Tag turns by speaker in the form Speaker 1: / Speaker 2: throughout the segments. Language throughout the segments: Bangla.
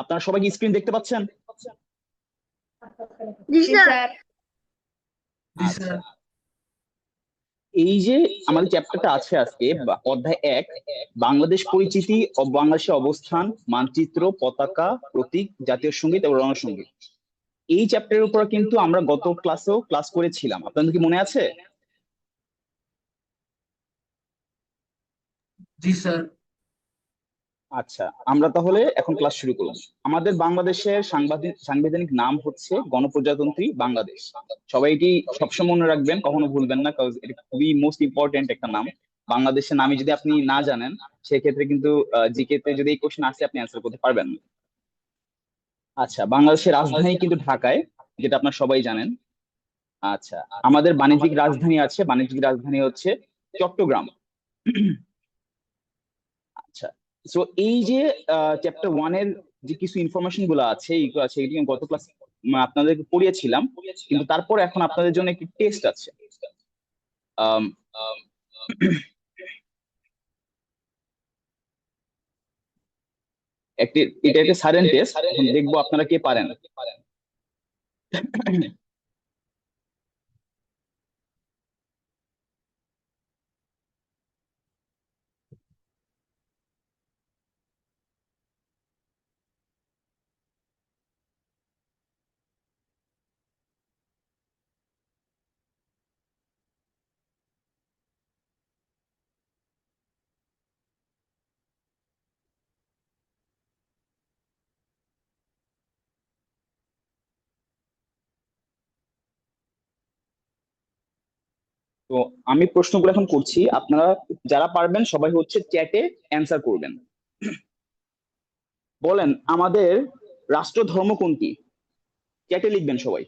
Speaker 1: আপনারা সবাই কি স্ক্রিন দেখতে পাচ্ছেন?
Speaker 2: জি
Speaker 3: জি
Speaker 2: স্যার।
Speaker 3: স্যার।
Speaker 4: জি
Speaker 1: আচ্ছা,
Speaker 4: স্যার।
Speaker 1: এই যে আমাদের চ্যাপ্টারটা আছে আজকে অধ্যায় 1, বাংলাদেশ পরিচিতি ও বাংলাদেশের অবস্থান, মানচিত্র, পতাকা, প্রতীক, জাতীয় সঙ্গীত এবং রণসঙ্গীত। এই চ্যাপ্টারের উপর কিন্তু আমরা গত ক্লাসেও ক্লাস করেছিলাম, আপনাদের কি মনে আছে?
Speaker 4: জি স্যার।
Speaker 1: আচ্ছা, আমরা তাহলে এখন ক্লাস শুরু করলাম। আমাদের বাংলাদেশের সাংবিধানিক নাম হচ্ছে গণপ্রজাতন্ত্রী বাংলাদেশ। সবাই এটি সবসময় মনে রাখবেন, কখনো ভুলবেন না, কারণ এটা খুবই মোস্ট ইম্পর্টেন্ট একটা নাম। বাংলাদেশের নামে যদি আপনি না জানেন, সেক্ষেত্রে কিন্তু জিকে তে যদি এই কোশ্চেন আসে আপনি অ্যান্সার করতে পারবেন না। আচ্ছা, বাংলাদেশের রাজধানী কিন্তু ঢাকায়, যেটা আপনারা সবাই জানেন। আচ্ছা, আমাদের বাণিজ্যিক রাজধানী আছে, বাণিজ্যিক রাজধানী হচ্ছে চট্টগ্রাম। আচ্ছা, তো এই যে চ্যাপ্টার 1 এর যে কিছু ইনফরমেশন গুলো আছে, এইগুলো আছে, এগুলো আমি গত ক্লাস আপনাদেরকে পড়িয়েছিলাম, কিন্তু তারপর এখন আপনাদের জন্য একটি টেস্ট আছে। আম, একটি এটা একটা সাইলেন্ট টেস্ট, এখন দেখবো আপনারা কে পারেন। তো আমি প্রশ্নগুলো এখন করছি, আপনারা যারা পারবেন সবাই হচ্ছে চ্যাটে অ্যান্সার করবেন। বলেন, আমাদের রাষ্ট্র ধর্ম কোনটি? চ্যাটে লিখবেন সবাই।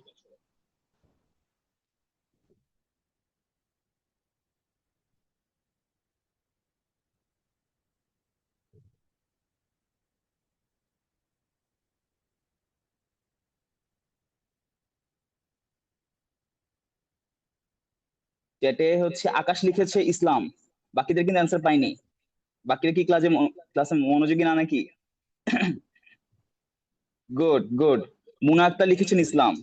Speaker 1: চ্যাটে হচ্ছে আকাশ লিখেছে ইসলাম, বাকিদের কিন্তু অ্যান্সার পাইনি। বাকিরা কি ক্লাসে মনোযোগী না নাকি? Good good. মুনা আক্তার লিখেছেন ইসলাম।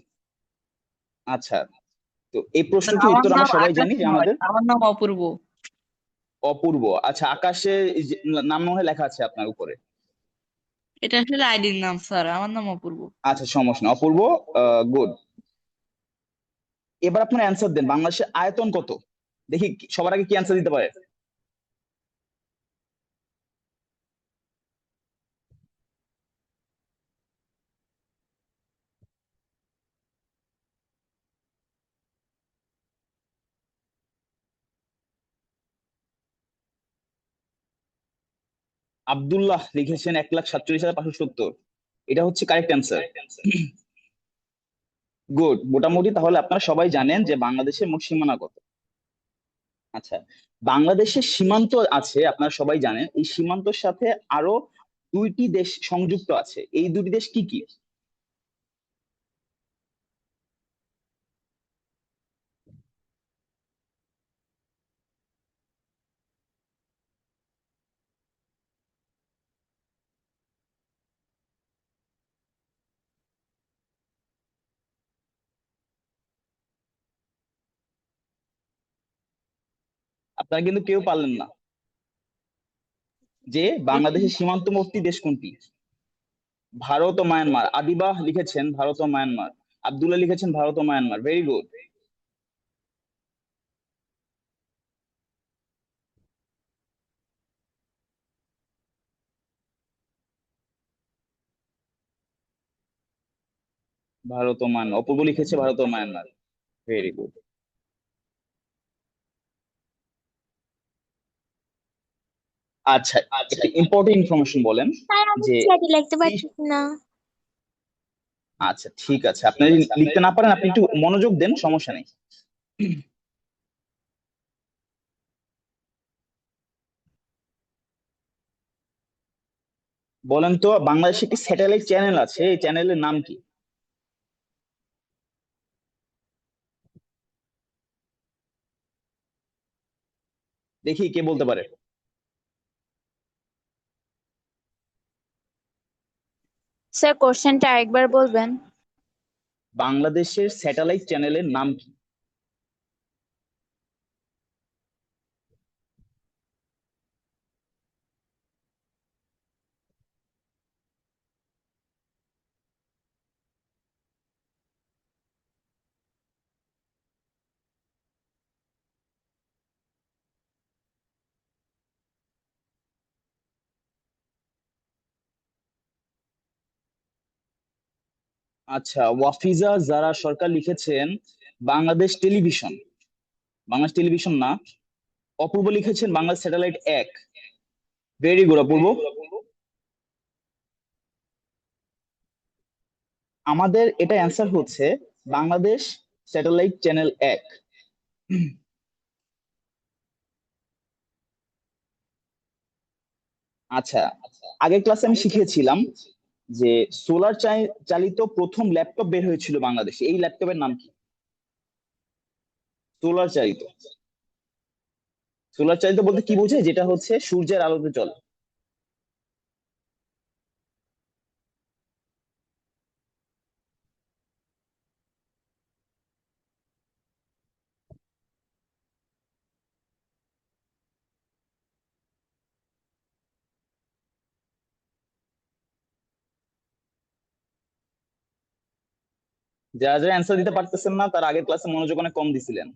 Speaker 1: আচ্ছা, তো এই
Speaker 4: স্যার
Speaker 1: প্রশ্নটির
Speaker 4: আমার
Speaker 1: উত্তর
Speaker 4: নাম
Speaker 1: আমরা সবাই
Speaker 4: আকাশ
Speaker 1: জানি যে
Speaker 4: নয়,
Speaker 1: আমাদের
Speaker 4: আমার নাম অপূর্ব।
Speaker 1: অপূর্ব। আচ্ছা, আকাশে নাম মনে হয় লেখা আছে আপনার উপরে।
Speaker 4: এটা আসলে আইডির নাম স্যার, আমার নাম অপূর্ব।
Speaker 1: আচ্ছা, সমস্যা না, অপূর্ব। গুড। এবার আপনার অ্যান্সার দেন, বাংলাদেশের আয়তন কত? দেখি সবার আগে কি অ্যান্সার দিতে পারে। আব্দুল্লাহ লিখেছেন 1,47,570। এটা হচ্ছে কারেক্ট অ্যান্সার। গুড। মোটামুটি তাহলে আপনারা সবাই জানেন যে বাংলাদেশের মোট সীমানা কত। আচ্ছা, বাংলাদেশের সীমান্ত আছে, আপনারা সবাই জানেন, এই সীমান্তর সাথে আরো 2টি দেশ সংযুক্ত আছে, এই 2টি দেশ কি কি? আপনারা কিন্তু কেউ পারলেন না। যে বাংলাদেশের সীমান্তবর্তী দেশ কোনটি? ভারত ও মায়ানমার। আদিবাহ লিখেছেন ভারত ও মায়ানমার। আব্দুল্লাহ লিখেছেন ভারত ও মায়ানমার, ভেরি গুড। ভারত ও মায়ানমার, অপূর্ব লিখেছে ভারত ও মায়ানমার, ভেরি গুড। আচ্ছা, একটা ইম্পর্টেন্ট ইনফরমেশন বলেন
Speaker 2: স্যার আমি
Speaker 1: যে
Speaker 2: চ্যাটে লিখতে
Speaker 1: এই,
Speaker 2: পারছি না।
Speaker 1: আচ্ছা ঠিক আছে, আপনি যদি লিখতে না পারেন আপনি একটু মনোযোগ দেন, সমস্যা নেই। বলেন তো, বাংলাদেশে একটি স্যাটেলাইট চ্যানেল আছে, এই চ্যানেলের নাম কি? দেখি কে বলতে পারে।
Speaker 2: স্যার কোশ্চেনটা আরেকবার বলবেন?
Speaker 1: বাংলাদেশের স্যাটেলাইট চ্যানেলের নাম কি? আচ্ছা, ওয়াফিজা যারা সরকার লিখেছেন বাংলাদেশ টেলিভিশন। বাংলাদেশ টেলিভিশন না। অপূর্ব লিখেছেন বাংলাদেশ স্যাটেলাইট 1। ভেরি গুড অপূর্ব। আমাদের এটা অ্যান্সার হচ্ছে বাংলাদেশ স্যাটেলাইট চ্যানেল 1। আচ্ছা, আগের ক্লাসে আমি শিখিয়েছিলাম যে সোলার চালিত প্রথম ল্যাপটপ বের হয়েছিল বাংলাদেশে, এই ল্যাপটপের নাম কি? সোলার চালিত। সোলার চালিত বলতে কি বোঝায়? যেটা হচ্ছে সূর্যের আলোতে চলে। যারা যারা অ্যান্সার দিতে পারতেছেন না তার আগের ক্লাসে মনোযোগ অনেক কম দিছিলেন।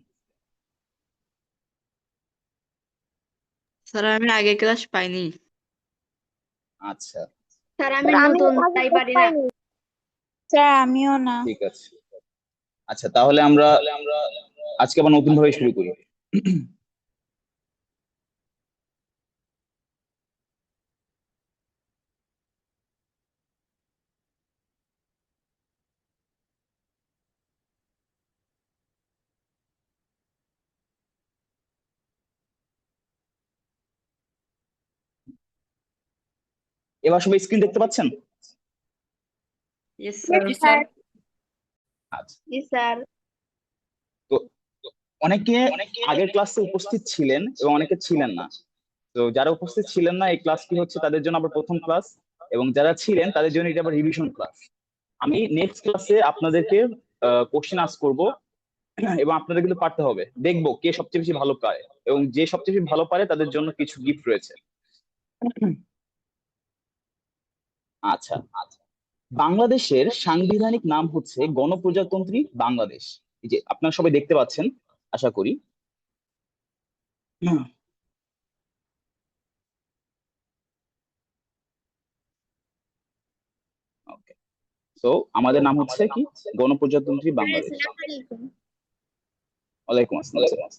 Speaker 4: স্যার আমি আগের ক্লাস পাইনি।
Speaker 1: আচ্ছা,
Speaker 3: স্যার আমি
Speaker 2: স্যার আমি
Speaker 3: নতুন
Speaker 2: আগে
Speaker 3: তাই
Speaker 2: ক্লাস
Speaker 3: পারি না।
Speaker 2: পাইনি। স্যার আমিও না।
Speaker 1: ঠিক আছে। আচ্ছা, তাহলে আমরা আজকে আবার নতুন ভাবে শুরু করি। এবার সবাই স্ক্রিন দেখতে পাচ্ছেন?
Speaker 4: Yes sir.
Speaker 3: জি স্যার।
Speaker 1: আচ্ছা,
Speaker 3: জি স্যার।
Speaker 1: তো অনেকে আগের ক্লাসে উপস্থিত ছিলেন এবং অনেকে ছিলেন না। তো যারা উপস্থিত ছিলেন না, এই ক্লাসটি হচ্ছে তাদের জন্য আবার প্রথম ক্লাস, এবং যারা ছিলেন তাদের জন্য এটা আবার রিভিশন ক্লাস। আমি নেক্সট ক্লাসে আপনাদেরকে কোশ্চেন আস্ক করব, এবং আপনাদের কিন্তু পারতে হবে। দেখবো কে সবচেয়ে বেশি ভালো পারে, এবং যে সবচেয়ে বেশি ভালো পারে তাদের জন্য কিছু গিফট রয়েছে। আচ্ছা, বাংলাদেশের সাংবিধানিক নাম হচ্ছে গণপ্রজাতন্ত্রী বাংলাদেশ। এই যে আপনারা সবাই দেখতে পাচ্ছেন, আশা করি। ওকে, তো আমাদের নাম হচ্ছে কি? গণপ্রজাতন্ত্রী বাংলাদেশ।
Speaker 3: আসসালামু আলাইকুম।
Speaker 1: ওয়ালাইকুম আসসালাম।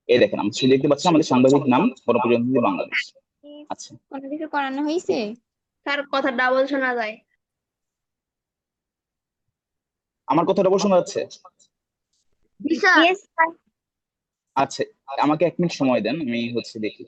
Speaker 1: এই দেখেন, আমরা শুধু দেখতে পাচ্ছি আমাদের সাংবাদিক নাম গণপ্রজাতন্ত্রী বাংলাদেশ। আচ্ছা,
Speaker 2: কোনো কিছু করানো হয়েছে?
Speaker 3: স্যার কথা ডাবল শোনা যায়।
Speaker 1: আমার কথা ডবল শোনা যাচ্ছে?
Speaker 3: জি স্যার।
Speaker 2: Yes sir.
Speaker 1: আচ্ছা, আমাকে 1 মিনিট সময় দেন, আমি হচ্ছে দেখি।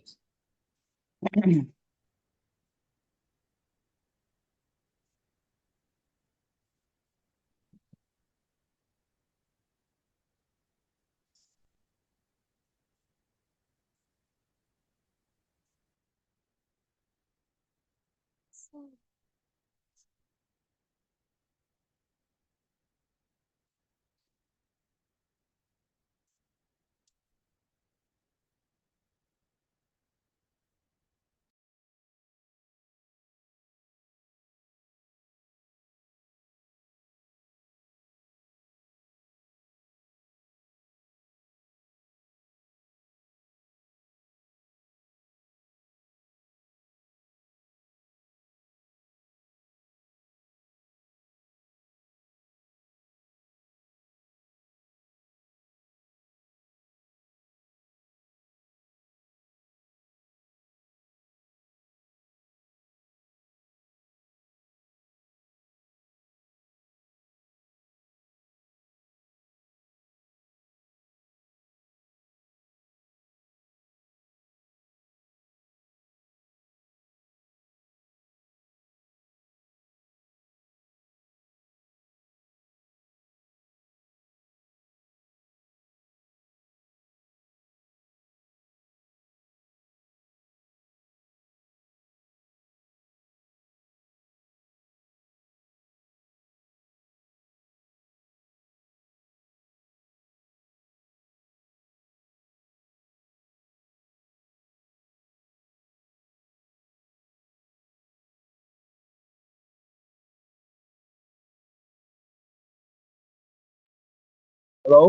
Speaker 1: হ্যালো,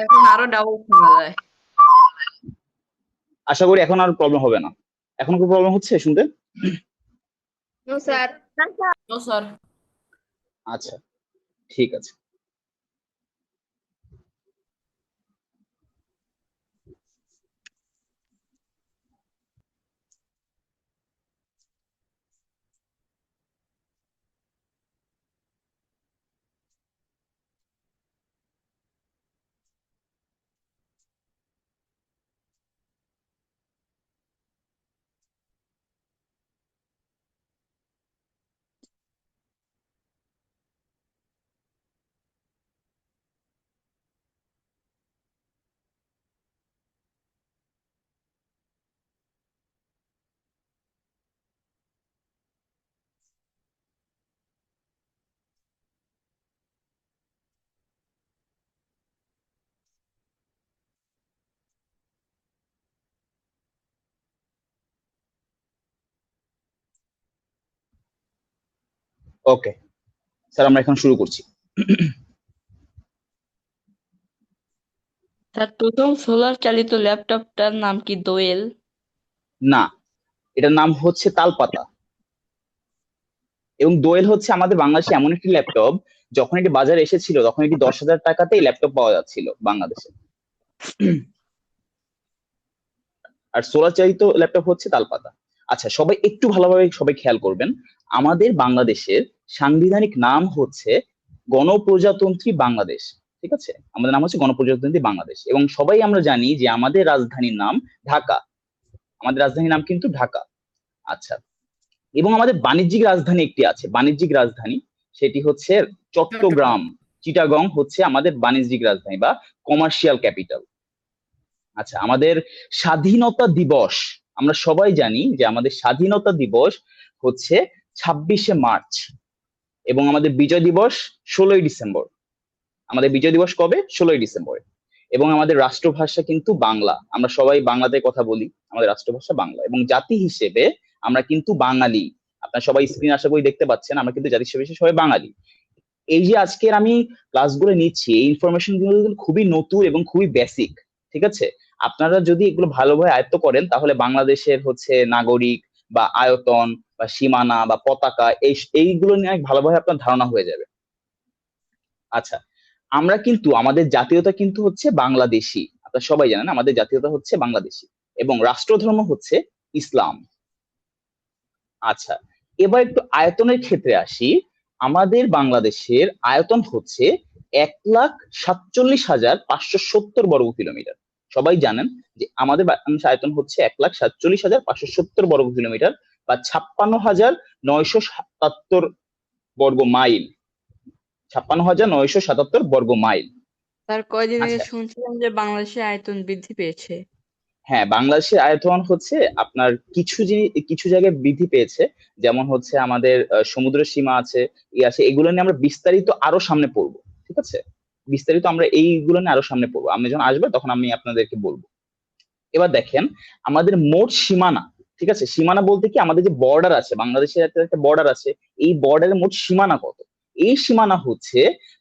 Speaker 4: এখন আরো ডাবল শোনা যায়।
Speaker 1: আশা করি এখন আর প্রবলেম হবে না। এখন কি প্রবলেম হচ্ছে শুনতে?
Speaker 3: No sir.
Speaker 4: ও স্যার।
Speaker 1: আচ্ছা, ঠিক আছে। ওকে স্যার, আমরা এখন শুরু করছি।
Speaker 4: স্যার, প্রথম সোলার চালিত ল্যাপটপটার নাম কি দোয়েল?
Speaker 1: না, এটার নাম হচ্ছে তালপাতা। এবং দোয়েল হচ্ছে আমাদের বাংলাদেশে এমন একটি ল্যাপটপ, যখন এটি বাজারে এসেছিল তখন এটি 10,000 টাকাতে ল্যাপটপ পাওয়া যাচ্ছিল বাংলাদেশে। আর সোলার চালিত ল্যাপটপ হচ্ছে তালপাতা। আচ্ছা, সবাই একটু ভালোভাবে সবাই খেয়াল করবেন। আমাদের বাংলাদেশের সাংবিধানিক নাম হচ্ছে গণপ্রজাতন্ত্রী বাংলাদেশ। ঠিক আছে, আমাদের নাম হচ্ছে গণপ্রজাতন্ত্রী বাংলাদেশ, এবং সবাই আমরা জানি যে আমাদের রাজধানীর নাম ঢাকা। আমাদের রাজধানীর নাম কিন্তু ঢাকা। আচ্ছা, এবং আমাদের বাণিজ্যিক রাজধানী একটি আছে, বাণিজ্যিক রাজধানী, সেটি হচ্ছে চট্টগ্রাম। চিটাগং হচ্ছে আমাদের বাণিজ্যিক রাজধানী বা কমার্শিয়াল ক্যাপিটাল। আচ্ছা, আমাদের স্বাধীনতা দিবস, আমরা সবাই জানি যে আমাদের স্বাধীনতা দিবস হচ্ছে 26শে মার্চ, এবং আমাদের বিজয় দিবস 16ই ডিসেম্বর। আমাদের বিজয় দিবস কবে? 16ই ডিসেম্বর। এবং আমাদের রাষ্ট্রভাষা কিন্তু বাংলা, আমরা সবাই বাংলাতে কথা বলি, আমাদের রাষ্ট্রভাষা বাংলা। এবং জাতি হিসেবে আমরা কিন্তু বাঙালি। আপনারা সবাই স্ক্রিন আশা করি দেখতে পাচ্ছেন, আমরা কিন্তু জাতি হিসেবে সবাই বাঙালি। এই যে আজকের আমি ক্লাসগুলো নিচ্ছি, এই ইনফরমেশন গুলো কিন্তু খুবই নতুন এবং খুবই বেসিক। ঠিক আছে, আপনারা যদি এগুলো ভালোভাবে আয়ত্ত করেন তাহলে বাংলাদেশের হচ্ছে নাগরিক বা আয়তন বা সীমানা বা পতাকা এইগুলো নিয়ে অনেক ভালোভাবে আপনার ধারণা হয়ে যাবে। আচ্ছা, আমরা কিন্তু আমাদের জাতীয়তা কিন্তু হচ্ছে বাংলাদেশী, আপনারা সবাই জানেন আমাদের জাতীয়তা হচ্ছে বাংলাদেশী, এবং রাষ্ট্রধর্ম হচ্ছে ইসলাম। আচ্ছা, এবার একটু আয়তনের ক্ষেত্রে আসি। আমাদের বাংলাদেশের আয়তন হচ্ছে 1,47,570 বর্গ কিলোমিটার। সবাই জানেন যে আমাদের বাংলাদেশের আয়তন হচ্ছে 1,47,570 বর্গ কিলোমিটার, বা 56,977 বর্গ মাইল। 56,977 বর্গ মাইল।
Speaker 4: স্যার, কয়দিন আগে
Speaker 1: আচ্ছা,
Speaker 4: শুনছিলাম যে বাংলাদেশের আয়তন বৃদ্ধি পেয়েছে।
Speaker 1: হ্যাঁ, বাংলাদেশের আয়তন হচ্ছে আপনার কিছু জায়গায় বৃদ্ধি পেয়েছে। যেমন হচ্ছে আমাদের সমুদ্র সীমা আছে, আছে, এগুলো নিয়ে আমরা বিস্তারিত আরো সামনে পড়বো। ঠিক আছে, বিস্তারিত আমরা এইগুলো নিয়ে আরো সামনে পড়বো, আপনি যখন আসবে তখন আমি আপনাদেরকে বলবো। এবার দেখেন আমাদের মোট সীমানা। ঠিক আছে, সীমানা বলতে কি, আমাদের যে বর্ডার আছে, বাংলাদেশের একটা বর্ডার আছে, এই বর্ডারের মোট সীমানা কত? এই সীমানা হচ্ছে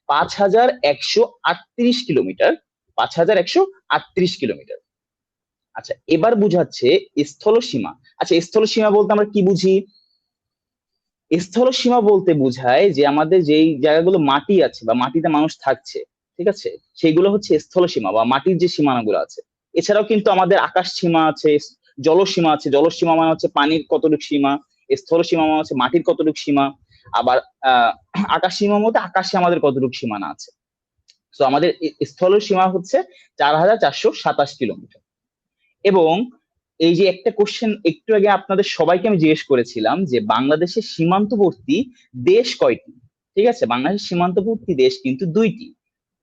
Speaker 1: 5,138 কিলোমিটার। 5,138 কিলোমিটার। আচ্ছা, এবার বুঝাচ্ছে স্থল সীমা। আচ্ছা, স্থল সীমা বলতে আমরা কি বুঝি? স্থল সীমা বলতে বোঝায় যে আমাদের যেই জায়গাগুলো মাটি আছে বা মাটিতে মানুষ থাকছে, ঠিক আছে, সেগুলো হচ্ছে স্থল সীমা বা মাটির যে সীমানাগুলো আছে। এছাড়াও কিন্তু আমাদের আকাশ সীমা আছে, জলসীমা আছে। জলসীমা মানে হচ্ছে পানির কতটুকু সীমা, স্থল সীমা মানে হচ্ছে মাটির কতটুকু সীমা। আবার আহ আকাশ সীমা মধ্যে আকাশে আমাদের কতটুকু সীমানা আছে। তো আমাদের স্থল সীমা হচ্ছে 4,427 কিলোমিটার। এবং এই যে একটা কোশ্চেন একটু আগে আপনাদের সবাইকে আমি জিজ্ঞেস করেছিলাম যে বাংলাদেশের সীমান্তবর্তী দেশ কয়টি? ঠিক আছে, বাংলাদেশের সীমান্তবর্তী দেশ কিন্তু 2টি,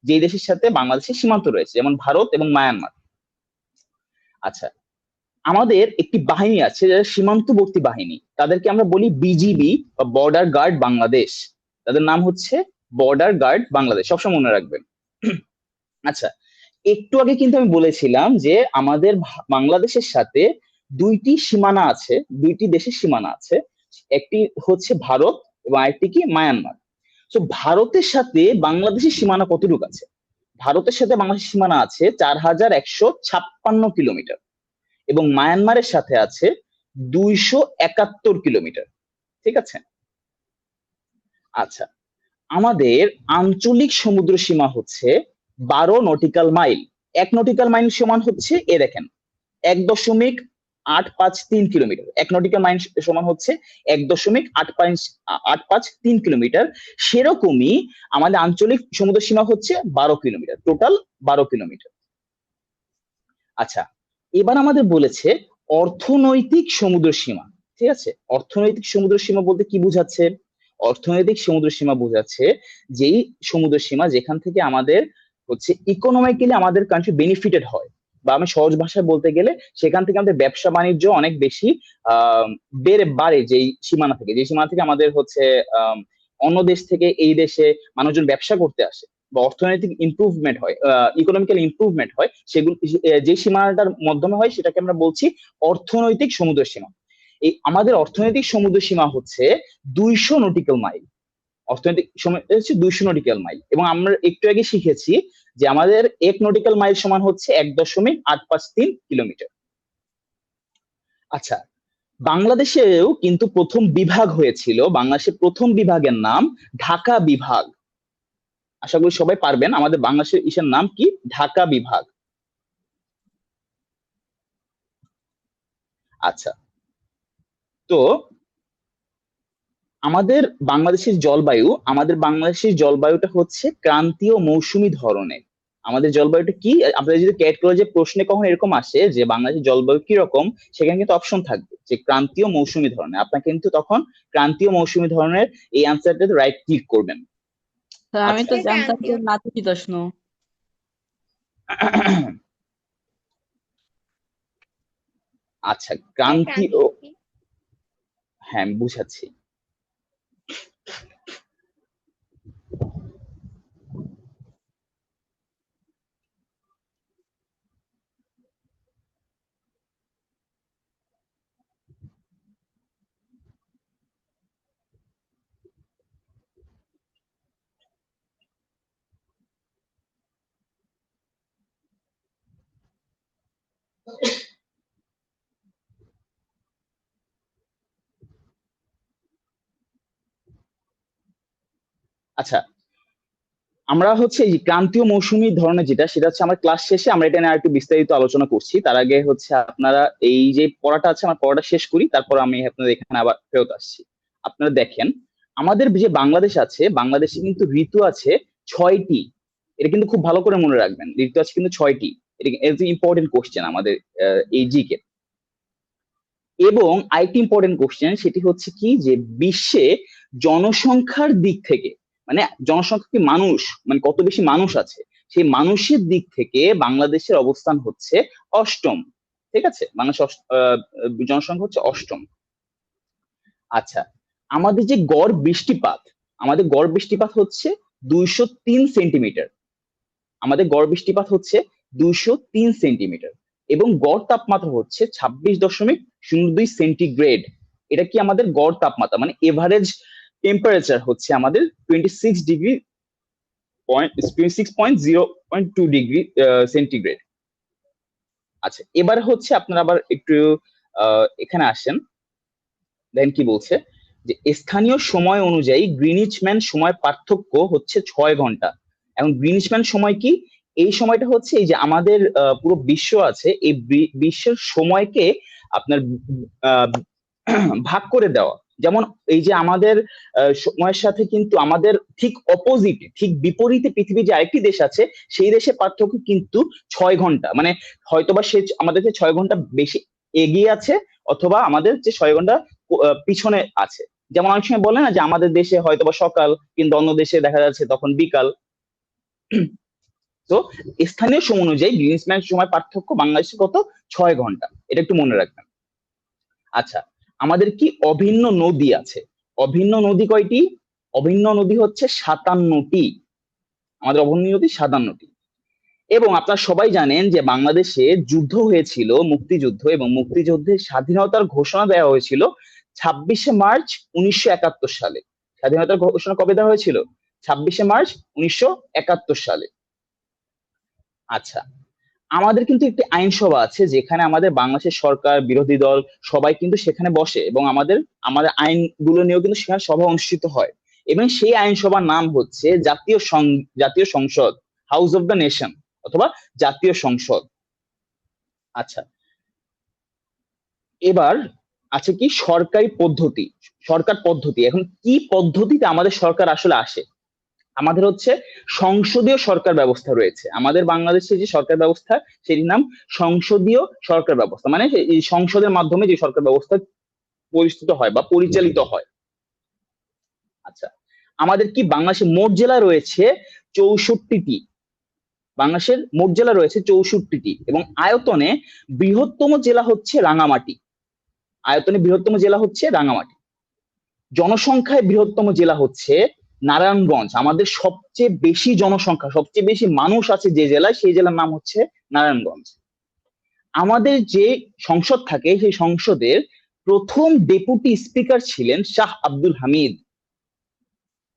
Speaker 1: যে দেশের সাথে বাংলাদেশের সীমান্ত রয়েছে, যেমন ভারত এবং মায়ানমার। আচ্ছা, আমাদের একটি বাহিনী আছে যারা সীমান্তবর্তী বাহিনী, তাদেরকে আমরা বলি বিজিবি বা বর্ডার গার্ড বাংলাদেশ। তাদের নাম হচ্ছে বর্ডার গার্ড বাংলাদেশ, সবসময় মনে রাখবেন। আচ্ছা, একটু আগে কিন্তু আমি বলেছিলাম যে আমাদের বাংলাদেশের সাথে 2টি সীমানা আছে, 2টি দেশের সীমানা আছে। একটি হচ্ছে ভারত এবং আরেকটি কি মায়ানমার। তো ভারতের সাথে বাংলাদেশের সীমানা কতটুকু আছে? ভারতের সাথে বাংলাদেশের সীমানা আছে 4156 কিলোমিটার, এবং মায়ানমারের সাথে আছে 271 কিলোমিটার। ঠিক আছে। আচ্ছা, আমাদের আঞ্চলিক সমুদ্র সীমা হচ্ছে 12 নটিক্যাল মাইল। 1 নটিক্যাল মাইল সমান হচ্ছে দেখেন 1.853 কিলোমিটার। 1 নটিক্যাল মাইল সমান হচ্ছে 1.853 কিলোমিটার। সেরকমই আমাদের আঞ্চলিক সমুদ্র সীমা হচ্ছে 12 কিলোমিটার, টোটাল 12 কিলোমিটার। আচ্ছা, এবার আমাদের বলেছে অর্থনৈতিক সমুদ্র সীমা। ঠিক আছে, অর্থনৈতিক সমুদ্র সীমা বলতে কি বোঝাচ্ছে? অর্থনৈতিক সমুদ্র সীমা বোঝাচ্ছে যেই সমুদ্র সীমা যেখান থেকে আমাদের হচ্ছে ইকোনমিক্যালি আমাদের কান্ট্রি বেনিফিটেড হয়, বা আমি সহজ ভাষায় বলতে গেলে সেখান থেকে আমাদের ব্যবসা বাণিজ্য অনেক বেশি বাড়ে, যেই সীমানা থেকে, যে সীমানা থেকে আমাদের হচ্ছে অন্য দেশ থেকে এই দেশে মানুষজন ব্যবসা করতে আসে, বা অর্থনৈতিক ইমপ্রুভমেন্ট হয়, ইকোনমিক্যাল ইমপ্রুভমেন্ট হয়, সেগুলো যে সীমানাটার মাধ্যমে হয় সেটাকে আমরা বলছি অর্থনৈতিক সমুদ্র সীমা। এই আমাদের অর্থনৈতিক সমুদ্র সীমা হচ্ছে 200 নটিক্যাল মাইল। অর্থনৈতিক সময় হচ্ছে 200 নটিক্যাল মাইল, এবং আমরা একটু আগে শিখেছি যে আমাদের 1 নটিক্যাল মাইল সমান হচ্ছে 1.853 কিলোমিটার। আচ্ছা, বাংলাদেশেও কিন্তু প্রথম বিভাগ হয়েছিল। বাংলাদেশের প্রথম বিভাগের নাম ঢাকা বিভাগ। আশা করি সবাই পারবেন। আমাদের বাংলাদেশের ইসের নাম কি? ঢাকা বিভাগ। আচ্ছা, তো আমাদের বাংলাদেশের জলবায়ুটা হচ্ছে ক্রান্তীয় মৌসুমী ধরনের। আমাদের জলবায়ুটা কি? আপনাদের যদি ক্যাট কলেজে প্রশ্নে কখন এরকম আসে যে বাংলাদেশের জলবায়ু কি রকম, সেখানে কিন্তু অপশন থাকবে যে ক্রান্তীয় মৌসুমী ধরনের। আপনার কিন্তু তখন ক্রান্তীয় মৌসুমী ধরনের এই আনসারটাতে রাইট ক্লিক করবেন।
Speaker 4: স্যার আমি তো
Speaker 1: আচ্ছা,
Speaker 4: জানতাম যে নাতিশীতোষ্ণ।
Speaker 1: আচ্ছা, ক্রান্তীয়,
Speaker 3: ক্রান্তীয় কি?
Speaker 1: হ্যাঁ আমি বুঝাচ্ছি। আচ্ছা, আমরা হচ্ছে এই যে ক্রান্তীয় মৌসুমী ধরনের যেটা, সেটা হচ্ছে আমার ক্লাস শেষে আমরা এটা নিয়ে আরেকটু বিস্তারিত আলোচনা করছি। তার আগে হচ্ছে আপনারা এই যে পড়াটা আছে, আমার পড়াটা শেষ করি, তারপর আমি আপনাদের এখানে আবার ফেরত আসছি। আপনারা দেখেন, আমাদের যে বাংলাদেশ আছে, বাংলাদেশে কিন্তু ঋতু আছে 6টি। এটা কিন্তু খুব ভালো করে মনে রাখবেন, ঋতু আছে কিন্তু 6টি। এটা ইম্পর্টেন্ট কোশ্চেন আমাদের এই জিকে। এবং আরেকটি ইম্পর্টেন্ট কোশ্চেন, সেটি হচ্ছে কি যে বিশ্বে জনসংখ্যার দিক থেকে, মানে জনসংখ্যা কি মানুষ, মানে কত বেশি মানুষ আছে, সেই মানুষের দিক থেকে বাংলাদেশের অবস্থান হচ্ছে 8ম। ঠিক আছে, জনসংখ্যা হচ্ছে 8ম। আচ্ছা, আমাদের যে গড় বৃষ্টিপাত হচ্ছে 203 সেন্টিমিটার। আমাদের গড় বৃষ্টিপাত হচ্ছে 203 সেন্টিমিটার, এবং গড় তাপমাত্রা হচ্ছে 26.02 সেন্টিগ্রেড। এটা কি আমাদের গড় তাপমাত্রা, মানে এভারেজ টেম্পারেচার হচ্ছে আমাদের 26.02 ডিগ্রি সেন্টিগ্রেড। আচ্ছা, এবার হচ্ছে আপনারা আবার একটু এখানে আসেন, দেখেন কি বলছে যে স্থানীয় সময় অনুযায়ী গ্রিনিচ ম্যান সময় পার্থক্য হচ্ছে 6 ঘন্টা। এখন গ্রিনিচ ম্যান সময় কি? এই সময়টা হচ্ছে এই যে আমাদের পুরো বিশ্ব আছে, এই বিশ্বের সময়কে আপনার আহ, ভাগ করে দেওয়া। যেমন এই যে আমাদের সময়ের সাথে কিন্তু আমাদের ঠিক অপোজিট, ঠিক বিপরীতে পৃথিবীর যে আরেকটি দেশ আছে, সেই দেশের পার্থক্য কিন্তু 6 ঘন্টা। মানে হয়তোবা সে আমাদের যে 6 ঘন্টা বেশি এগিয়ে আছে, অথবা আমাদের যে 6 ঘন্টা পিছনে আছে। যেমন অনেক সময় বলে না যে আমাদের দেশে হয়তোবা সকাল, কিন্তু অন্য দেশে দেখা যাচ্ছে তখন বিকাল। তো স্থানীয় সময় অনুযায়ী গ্রিনিচ ম্যান সময় পার্থক্য বাংলাদেশে কত? 6 ঘন্টা। এটা একটু মনে রাখবেন। আচ্ছা, আমাদের কি অভিন্ন নদী আছে? অভিন্ন নদী কয়টি? অভিন্ন নদী হচ্ছে 57টি। আমাদের অভিন্ন নদী 57টি। এবং আপনারা সবাই জানেন যে বাংলাদেশে যুদ্ধ হয়েছিল, মুক্তিযুদ্ধ, এবং মুক্তিযুদ্ধের স্বাধীনতার ঘোষণা দেওয়া হয়েছিল 26শে মার্চ 1971 সালে। স্বাধীনতার ঘোষণা কবে দেওয়া হয়েছিল? 26শে মার্চ 1971 সালে। আচ্ছা, আমাদের কিন্তু একটি আইনসভা আছে যেখানে আমাদের বাংলাদেশের সরকার, বিরোধী দল সবাই কিন্তু সেখানে বসে এবং আমাদের আমাদের আইনগুলো নিয়েও কিন্তু সেখানে সভা অনুষ্ঠিত হয়। এবং সেই আইনসভার নাম হচ্ছে জাতীয় সংসদ, হাউস অফ দ্য নেশন অথবা জাতীয় সংসদ। আচ্ছা, এবার আছে কি সরকার পদ্ধতি। এখন কি পদ্ধতিতে আমাদের সরকার আসলে আসে? আমাদের হচ্ছে সংসদীয় সরকার ব্যবস্থা রয়েছে। আমাদের বাংলাদেশে যে সরকার ব্যবস্থা, সেটির নাম সংসদীয় সরকার ব্যবস্থা, মানে এই সংসদের মাধ্যমে যে সরকার ব্যবস্থা পরিস্থিত হয় বা পরিচালিত হয়। আচ্ছা, আমাদের কি বাংলাদেশে মোট জেলা রয়েছে 64টি। বাংলাদেশের মোট জেলা রয়েছে 64টি এবং আয়তনে বৃহত্তম জেলা হচ্ছে রাঙামাটি। জনসংখ্যায় বৃহত্তম জেলা হচ্ছে নারায়ণগঞ্জ। আমাদের সবচেয়ে বেশি জনসংখ্যা, সবচেয়ে বেশি মানুষ আছে যে জেলায়, সেই জেলার নাম হচ্ছে নারায়ণগঞ্জ। আমাদের যে সংসদ থাকে, সেই সংসদের প্রথম ডেপুটি স্পিকার ছিলেন শাহ আব্দুল হামিদ।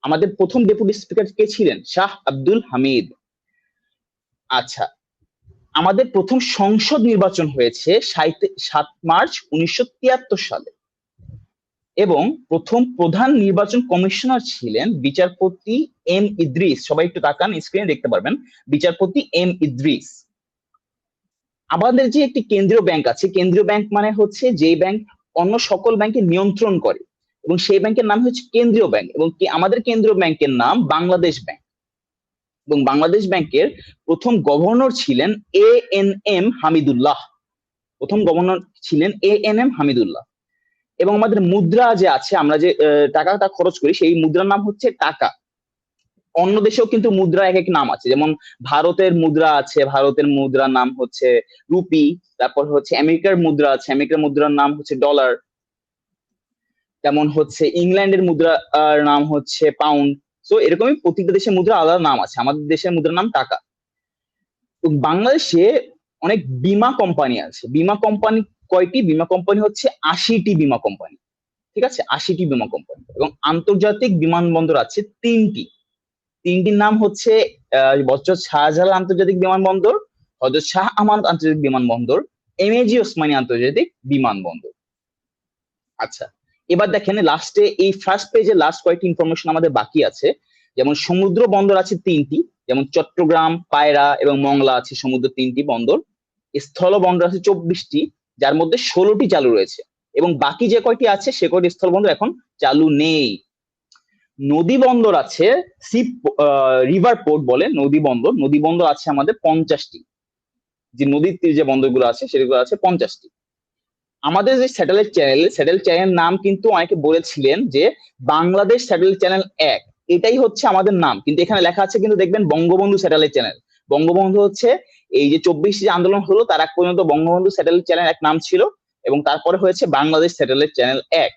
Speaker 1: আমাদের প্রথম ডেপুটি স্পিকার কে ছিলেন? শাহ আব্দুল হামিদ। আচ্ছা, আমাদের প্রথম সংসদ নির্বাচন হয়েছে 7 মার্চ 1973 সালে এবং প্রথম প্রধান নির্বাচন কমিশনার ছিলেন বিচারপতি এম ইদ্রিস। সবাই একটু তাকান, স্ক্রিনে দেখতে পারবেন, বিচারপতি এম ইদ্রিস। আমাদের যে একটি কেন্দ্রীয় ব্যাংক আছে, কেন্দ্রীয় ব্যাংক মানে হচ্ছে যে ব্যাংক অন্য সকল ব্যাংকে নিয়ন্ত্রণ করে, এবং সেই ব্যাংকের নাম হচ্ছে কেন্দ্রীয় ব্যাংক। এবং আমাদের কেন্দ্রীয় ব্যাংকের নাম বাংলাদেশ ব্যাংক। এবং বাংলাদেশ ব্যাংকের প্রথম গভর্নর ছিলেন এএনএম হামিদুল্লাহ। এবং আমাদের মুদ্রা যে আছে, আমরা যে টাকাটা খরচ করি, সেই মুদ্রার নাম হচ্ছে টাকা। অন্য দেশেও কিন্তু মুদ্রা এক এক নাম আছে, যেমন ভারতের মুদ্রা আছে, ভারতের মুদ্রার নাম হচ্ছে রুপি। তারপর হচ্ছে আমেরিকার মুদ্রা আছে, আমেরিকার মুদ্রার নাম হচ্ছে ডলার। যেমন হচ্ছে ইংল্যান্ডের মুদ্রা নাম হচ্ছে পাউন্ড। সো এরকমই প্রত্যেকটা দেশের মুদ্রা আলাদা নাম আছে। আমাদের দেশের মুদ্রার নাম টাকা। বাংলাদেশে অনেক বীমা কোম্পানি আছে। বীমা কোম্পানি কয়টি? বীমা কোম্পানি হচ্ছে 80টি বীমা কোম্পানি। ঠিক আছে, 80টি বীমা কোম্পানি। এবং আন্তর্জাতিক বিমানবন্দর আছে 3টি। 3টির নাম হচ্ছে হযরত শাহজালাল আন্তর্জাতিক বিমানবন্দর, হযরত শাহ আমানত আন্তর্জাতিক বিমানবন্দর, এমএজি ওসমানী আন্তর্জাতিক বিমানবন্দর। আচ্ছা, এবার দেখেন লাস্টে এই ফার্স্ট পেজে লাস্ট কয়েকটি ইনফরমেশন আমাদের বাকি আছে। যেমন সমুদ্র বন্দর আছে 3টি, যেমন চট্টগ্রাম, পায়রা এবং মংলা আছে সমুদ্র 3টি বন্দর। স্থল বন্দর আছে 24টি, যার মধ্যে 16টি চালু রয়েছে, এবং বাকি যে কয়টি আছে সে কয়টি স্থল বন্দর এখন চালু নেই। নদী বন্দর আছে রিভার পোর্ট বলে নদী বন্দর আছে আমাদের 50টি। যে নদীর তীরে যে বন্দরগুলো আছে সেগুলো আছে 50টি। আমাদের যে স্যাটেলাইট চ্যানেল নাম কিন্তু অনেকে বলেছিলেন যে বাংলাদেশ স্যাটেলাইট চ্যানেল 1, এটাই হচ্ছে আমাদের নাম, কিন্তু এখানে লেখা আছে কিন্তু দেখবেন বঙ্গবন্ধু স্যাটেলাইট চ্যানেল। বঙ্গবন্ধু হচ্ছে এই যে 24 যে আন্দোলন হলো তার আগ পর্যন্ত বঙ্গবন্ধু স্যাটেলাইট চ্যানেল 1 নাম ছিল, এবং তারপরে হয়েছে বাংলাদেশ স্যাটেলাইট চ্যানেল 1।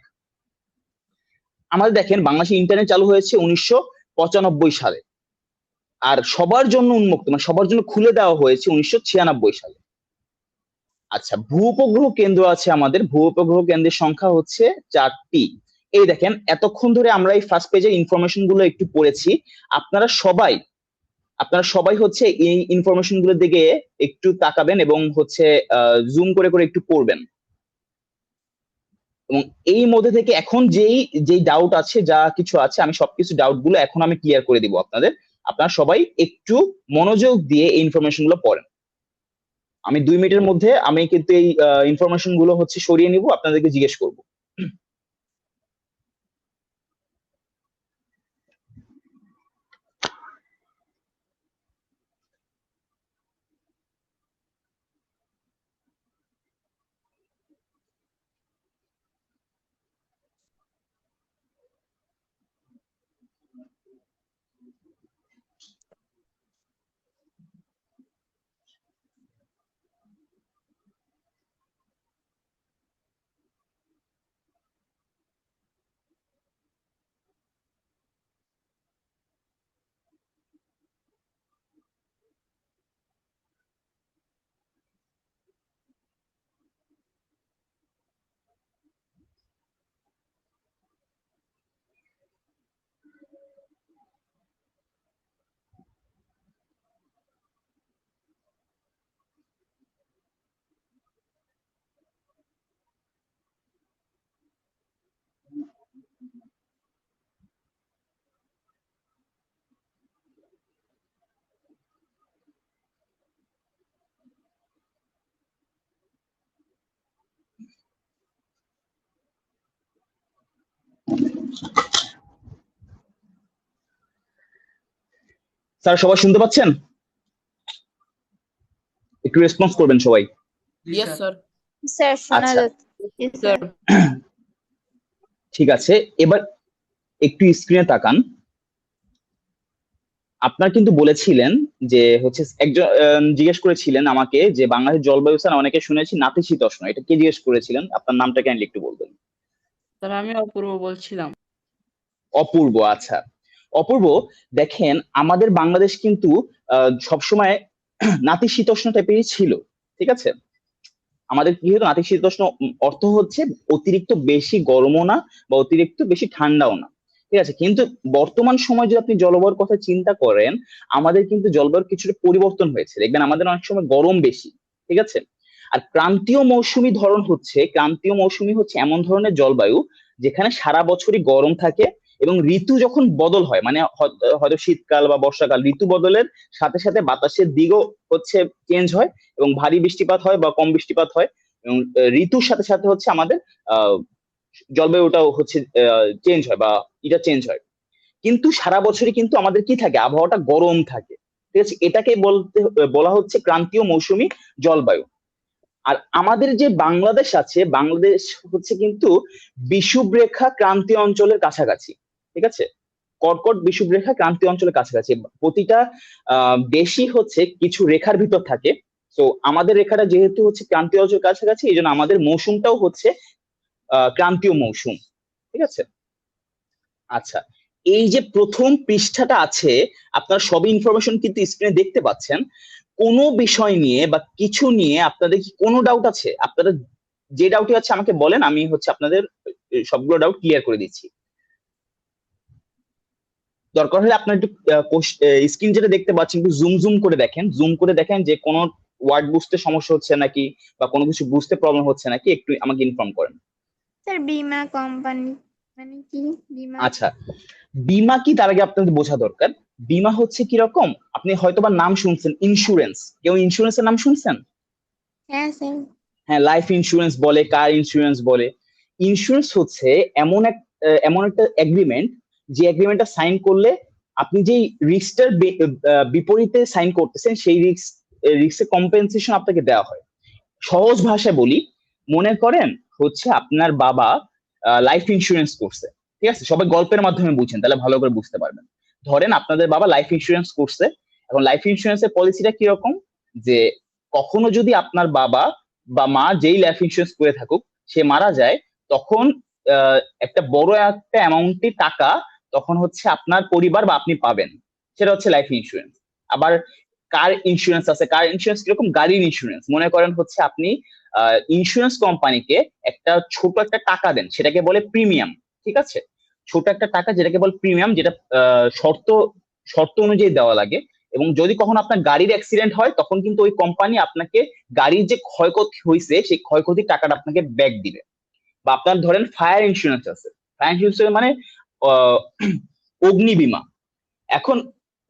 Speaker 1: আমাদের দেখেন বাংলাদেশে ইন্টারনেট চালু হয়েছে 1995 সালে, আর সবার জন্য উন্মুক্ত, মানে সবার জন্য খুলে দেওয়া হয়েছে 1996 সালে। আচ্ছা, ভূ উপগ্রহ কেন্দ্র আছে আমাদের। ভূ উপগ্রহ কেন্দ্রের সংখ্যা হচ্ছে 4টি। এই দেখেন, এতক্ষণ ধরে আমরা এই ফার্স্ট পেজের ইনফরমেশন গুলো একটু পড়েছি। আপনারা সবাই হচ্ছে এই ইনফরমেশন গুলোর দিকে একটু তাকাবেন এবং হচ্ছে জুম করে করে একটু পড়বেন। এবং এই মধ্যে থেকে এখন যেই ডাউট আছে, যা কিছু আছে, আমি সবকিছু ডাউট গুলো এখন আমি ক্লিয়ার করে দিব আপনাদের। আপনারা সবাই একটু মনোযোগ দিয়ে এই ইনফরমেশন গুলো পড়েন। আমি 2 মিনিটের মধ্যে আমি কিন্তু এই ইনফরমেশন গুলো হচ্ছে সরিয়ে নিব, আপনাদেরকে জিজ্ঞেস করব। স্যার সবাই শুনতে পাচ্ছেন? একটু রেসপন্স করবেন সবাই।
Speaker 5: Yes sir.
Speaker 2: স্যার শোনা
Speaker 1: আচ্ছা।
Speaker 2: যাচ্ছে।
Speaker 3: Yes, sir.
Speaker 1: ঠিক আছে, এবার একটু স্ক্রিনে তাকান। আপনার কিন্তু বলেছিলেন যে হচ্ছে একজন জিজ্ঞেস করেছিলেন আমাকে যে বাংলাদেশের জলবায়ু স্যার অনেকে শুনেছি নাতিশীতোষ্ণ, এটা কে জিজ্ঞেস করেছিলেন? আপনার নামটা কাইন্ডলি একটু বলবেন।
Speaker 4: স্যার আমি অপূর্ব বলছিলাম।
Speaker 1: অপূর্ব, আচ্ছা। অপূর্ব, দেখেন আমাদের বাংলাদেশ কিন্তু সবসময় নাতিশীতোষ্ণ টাইপেরই ছিল, ঠিক আছে? আমাদের কি হতো, নাতিশীতোষ্ণ অর্থ হচ্ছে অতিরিক্ত বেশি গরমও না বা অতিরিক্ত বেশি ঠান্ডাও না, ঠিক আছে? কিন্তু বর্তমান সময় যদি আপনি জলবায়ুর কথা চিন্তা করেন, আমাদের কিন্তু জলবায়ুর কিছুটা পরিবর্তন হয়েছে। দেখবেন আমাদের অনেক সময় গরম বেশি, ঠিক আছে? আর ক্রান্তীয় মৌসুমী ধরন হচ্ছে, ক্রান্তীয় মৌসুমী হচ্ছে এমন ধরনের জলবায়ু যেখানে সারা বছরই গরম থাকে এবং ঋতু যখন বদল হয়, মানে হয়তো শীতকাল বা বর্ষাকাল, ঋতু বদলের সাথে সাথে বাতাসের দিকও হচ্ছে চেঞ্জ হয় এবং ভারী বৃষ্টিপাত হয় বা কম বৃষ্টিপাত হয় এবং ঋতুর সাথে সাথে হচ্ছে আমাদের আহ জলবায়ুটাও হচ্ছে চেঞ্জ হয় বা এটা চেঞ্জ হয়। কিন্তু সারা বছরই কিন্তু আমাদের কি থাকে, আবহাওয়াটা গরম থাকে, ঠিক আছে? এটাকে বলা হচ্ছে ক্রান্তীয় মৌসুমী জলবায়ু। আর আমাদের যে বাংলাদেশ আছে, বাংলাদেশ হচ্ছে কিন্তু বিষুবরেখা ক্রান্তীয় অঞ্চলের কাছাকাছি, ঠিক আছে? কর্কট বিষুবরেখা ক্রান্তীয় অঞ্চলের কাছাকাছি। প্রতিটা দেশই হচ্ছে কিছু রেখার ভিতর থাকে। তো আমাদের রেখাটা যেহেতু হচ্ছে ক্রান্তীয় অঞ্চলের কাছাকাছি, এই জন্য আমাদের মৌসুমটাও হচ্ছে ক্রান্তীয় মৌসুম, ঠিক আছে? আচ্ছা, এই যে প্রথম পৃষ্ঠাটা আছে, আপনারা সবই ইনফরমেশন কিন্তু স্ক্রিনে দেখতে পাচ্ছেন। কোনো বিষয় নিয়ে বা কিছু নিয়ে আপনাদের কি কোনো ডাউট আছে? আপনারা যে ডাউটই আছে আমাকে বলেন, আমি হচ্ছে আপনাদের সবগুলো ডাউট ক্লিয়ার করে দিচ্ছি। দরকার হলে আপনার একটু স্ক্রিন যেটা দেখতে পাচ্ছেন একটু জুম জুম করে দেখেন, জুম করে দেখেন যে কোনো ওয়ার্ড বুঝতে সমস্যা হচ্ছে নাকি বা কোনো কিছু বুঝতে প্রবলেম হচ্ছে নাকি, একটু আমাকে ইনফর্ম করেন।
Speaker 2: স্যার বীমা কোম্পানি মানে কি? বীমা
Speaker 1: আচ্ছা, বীমা কি তার আগে আপনাদের বোঝা দরকার। বীমা হচ্ছে কি রকম, আপনি হয়তোবা নাম শুনছেন ইন্স্যুরেন্স, কেউ ইন্স্যুরেন্সের নাম শুনছেন?
Speaker 2: হ্যাঁ স্যার।
Speaker 1: হ্যাঁ, লাইফ ইন্স্যুরেন্স বলে, কার ইন্স্যুরেন্স বলে। ইন্স্যুরেন্স হচ্ছে এমন একটা এগ্রিমেন্ট, যে এগ্রিমেন্টটা সাইন করলে আপনি যেই রিস্কটার বিপরীতে সাইন করতেছেন সেই রিস্কের কম্পেনসেশন আপনাকে দেওয়া হয়। সহজ ভাষায় বলি, মনে করেন হচ্ছে আপনার বাবা লাইফ ইন্স্যুরেন্স করছে, ঠিক আছে? সবাই গল্পের মাধ্যমে বুঝছেন, তাহলে ভালো করে বুঝতে পারবেন। ধরেন আপনাদের বাবা লাইফ ইন্স্যুরেন্স করছে। এখন লাইফ ইন্স্যুরেন্সের পলিসিটা কিরকম, যে কখনো যদি আপনার বাবা বা মা যেই লাইফ ইন্স্যুরেন্স করে থাকুক সে মারা যায়, তখন একটা বড় একটা অ্যামাউন্টের টাকা তখন হচ্ছে আপনার পরিবার বা আপনি পাবেন, সেটা হচ্ছে লাইফ ইন্স্যুরেন্স। আবার কার ইন্স্যুরেন্স আছে, কার ইন্স্যুরেন্স কিরকম, গাড়ির ইন্স্যুরেন্স। মনে করেন হচ্ছে আপনি ইন্স্যুরেন্স কোম্পানিকে একটা ছোট একটা টাকা দেন, সেটাকে বলে প্রিমিয়াম, ঠিক আছে? ছোট একটা টাকা যেটাকে বলে প্রিমিয়াম, যেটা শর্ত শর্ত অনুযায়ী দেওয়া লাগে। এবং যদি কখনো আপনার গাড়ির অ্যাক্সিডেন্ট হয় তখন কিন্তু ওই কোম্পানি আপনাকে গাড়ির যে ক্ষয়ক্ষতি হয়েছে সেই ক্ষয়ক্ষতির টাকাটা আপনাকে ব্যাক দিবে। বা আপনার ধরেন ফায়ার ইন্স্যুরেন্স আছে, ফায়ার ইন্স্যুরেন্স মানে আহ, অগ্নি বীমা। এখন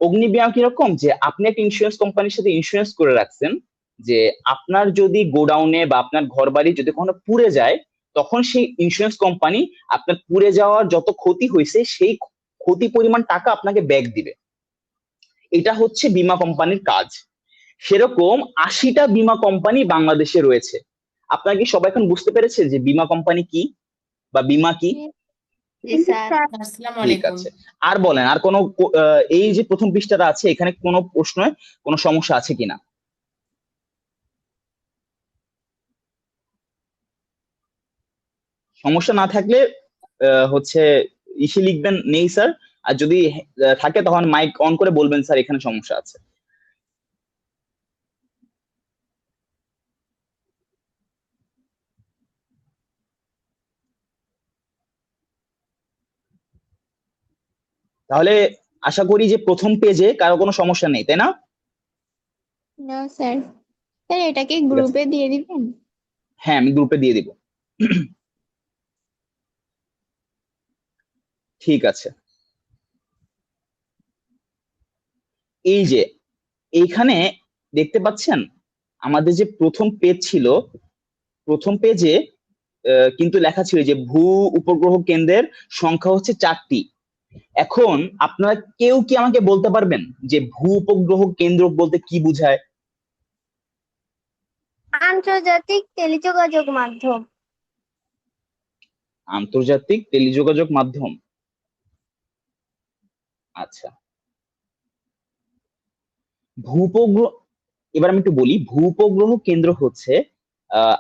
Speaker 1: অগ্নি বীমা কিরকম, যে আপনি একটা ইন্স্যুরেন্স কোম্পানির সাথে ইন্স্যুরেন্স করে রাখছেন যে আপনার যদি গোডাউনে বা আপনার ঘর বাড়ি যদি কখনো পুড়ে যায়, তখন সেই ইন্স্যুরেন্স কোম্পানি আপনার পুড়ে যাওয়ার যত ক্ষতি হয়েছে সেই ক্ষতি পরিমাণ টাকা আপনাকে ব্যাক দিবে। এটা হচ্ছে বীমা কোম্পানির কাজ। সেরকম 80টা বীমা কোম্পানি বাংলাদেশে রয়েছে। আপনারা কি সবাই এখন বুঝতে পেরেছে যে বীমা কোম্পানি কি বা বীমা কি?
Speaker 3: জি স্যার।
Speaker 5: আসসালামু
Speaker 1: ঠিক
Speaker 5: আলাইকুম।
Speaker 1: আছে, আর বলেন, আর কোনো এই যে প্রথম পৃষ্ঠাটা আছে এখানে কোনো প্রশ্নে কোনো সমস্যা আছে কিনা? সমস্যা না থাকলে হচ্ছে ইসে লিখবেন নেই স্যার। আর যদি থাকে তখন মাইক অন করে বলবেন স্যার এখানে সমস্যা আছে। তাহলে আশা করি যে প্রথম পেজে কারো কোনো সমস্যা নেই, তাই না?
Speaker 2: না স্যার। স্যার এটাকে
Speaker 1: ঠিক আছে,
Speaker 2: গ্রুপে দিয়ে দিবেন?
Speaker 1: হ্যাঁ আমি গ্রুপে দিয়ে দিব। ঠিক আছে, এই যে এইখানে দেখতে পাচ্ছেন আমাদের যে প্রথম পেজ ছিল, প্রথম পেজে কিন্তু লেখা ছিল যে ভূ উপগ্রহ কেন্দ্রের সংখ্যা হচ্ছে 4টি। এখন আপনারা কেউ কি আমাকে বলতে পারবেন যে ভূ উপগ্রহ কেন্দ্র বলতে কি বোঝায়?
Speaker 2: আন্তর্জাতিক টেলিযোগাযোগ মাধ্যম।
Speaker 1: আন্তর্জাতিক টেলিযোগাযোগ মাধ্যম। আচ্ছা, ভূপগ্রহ, এবার আমি একটু বলি, ভূপগ্রহ কেন্দ্র হচ্ছে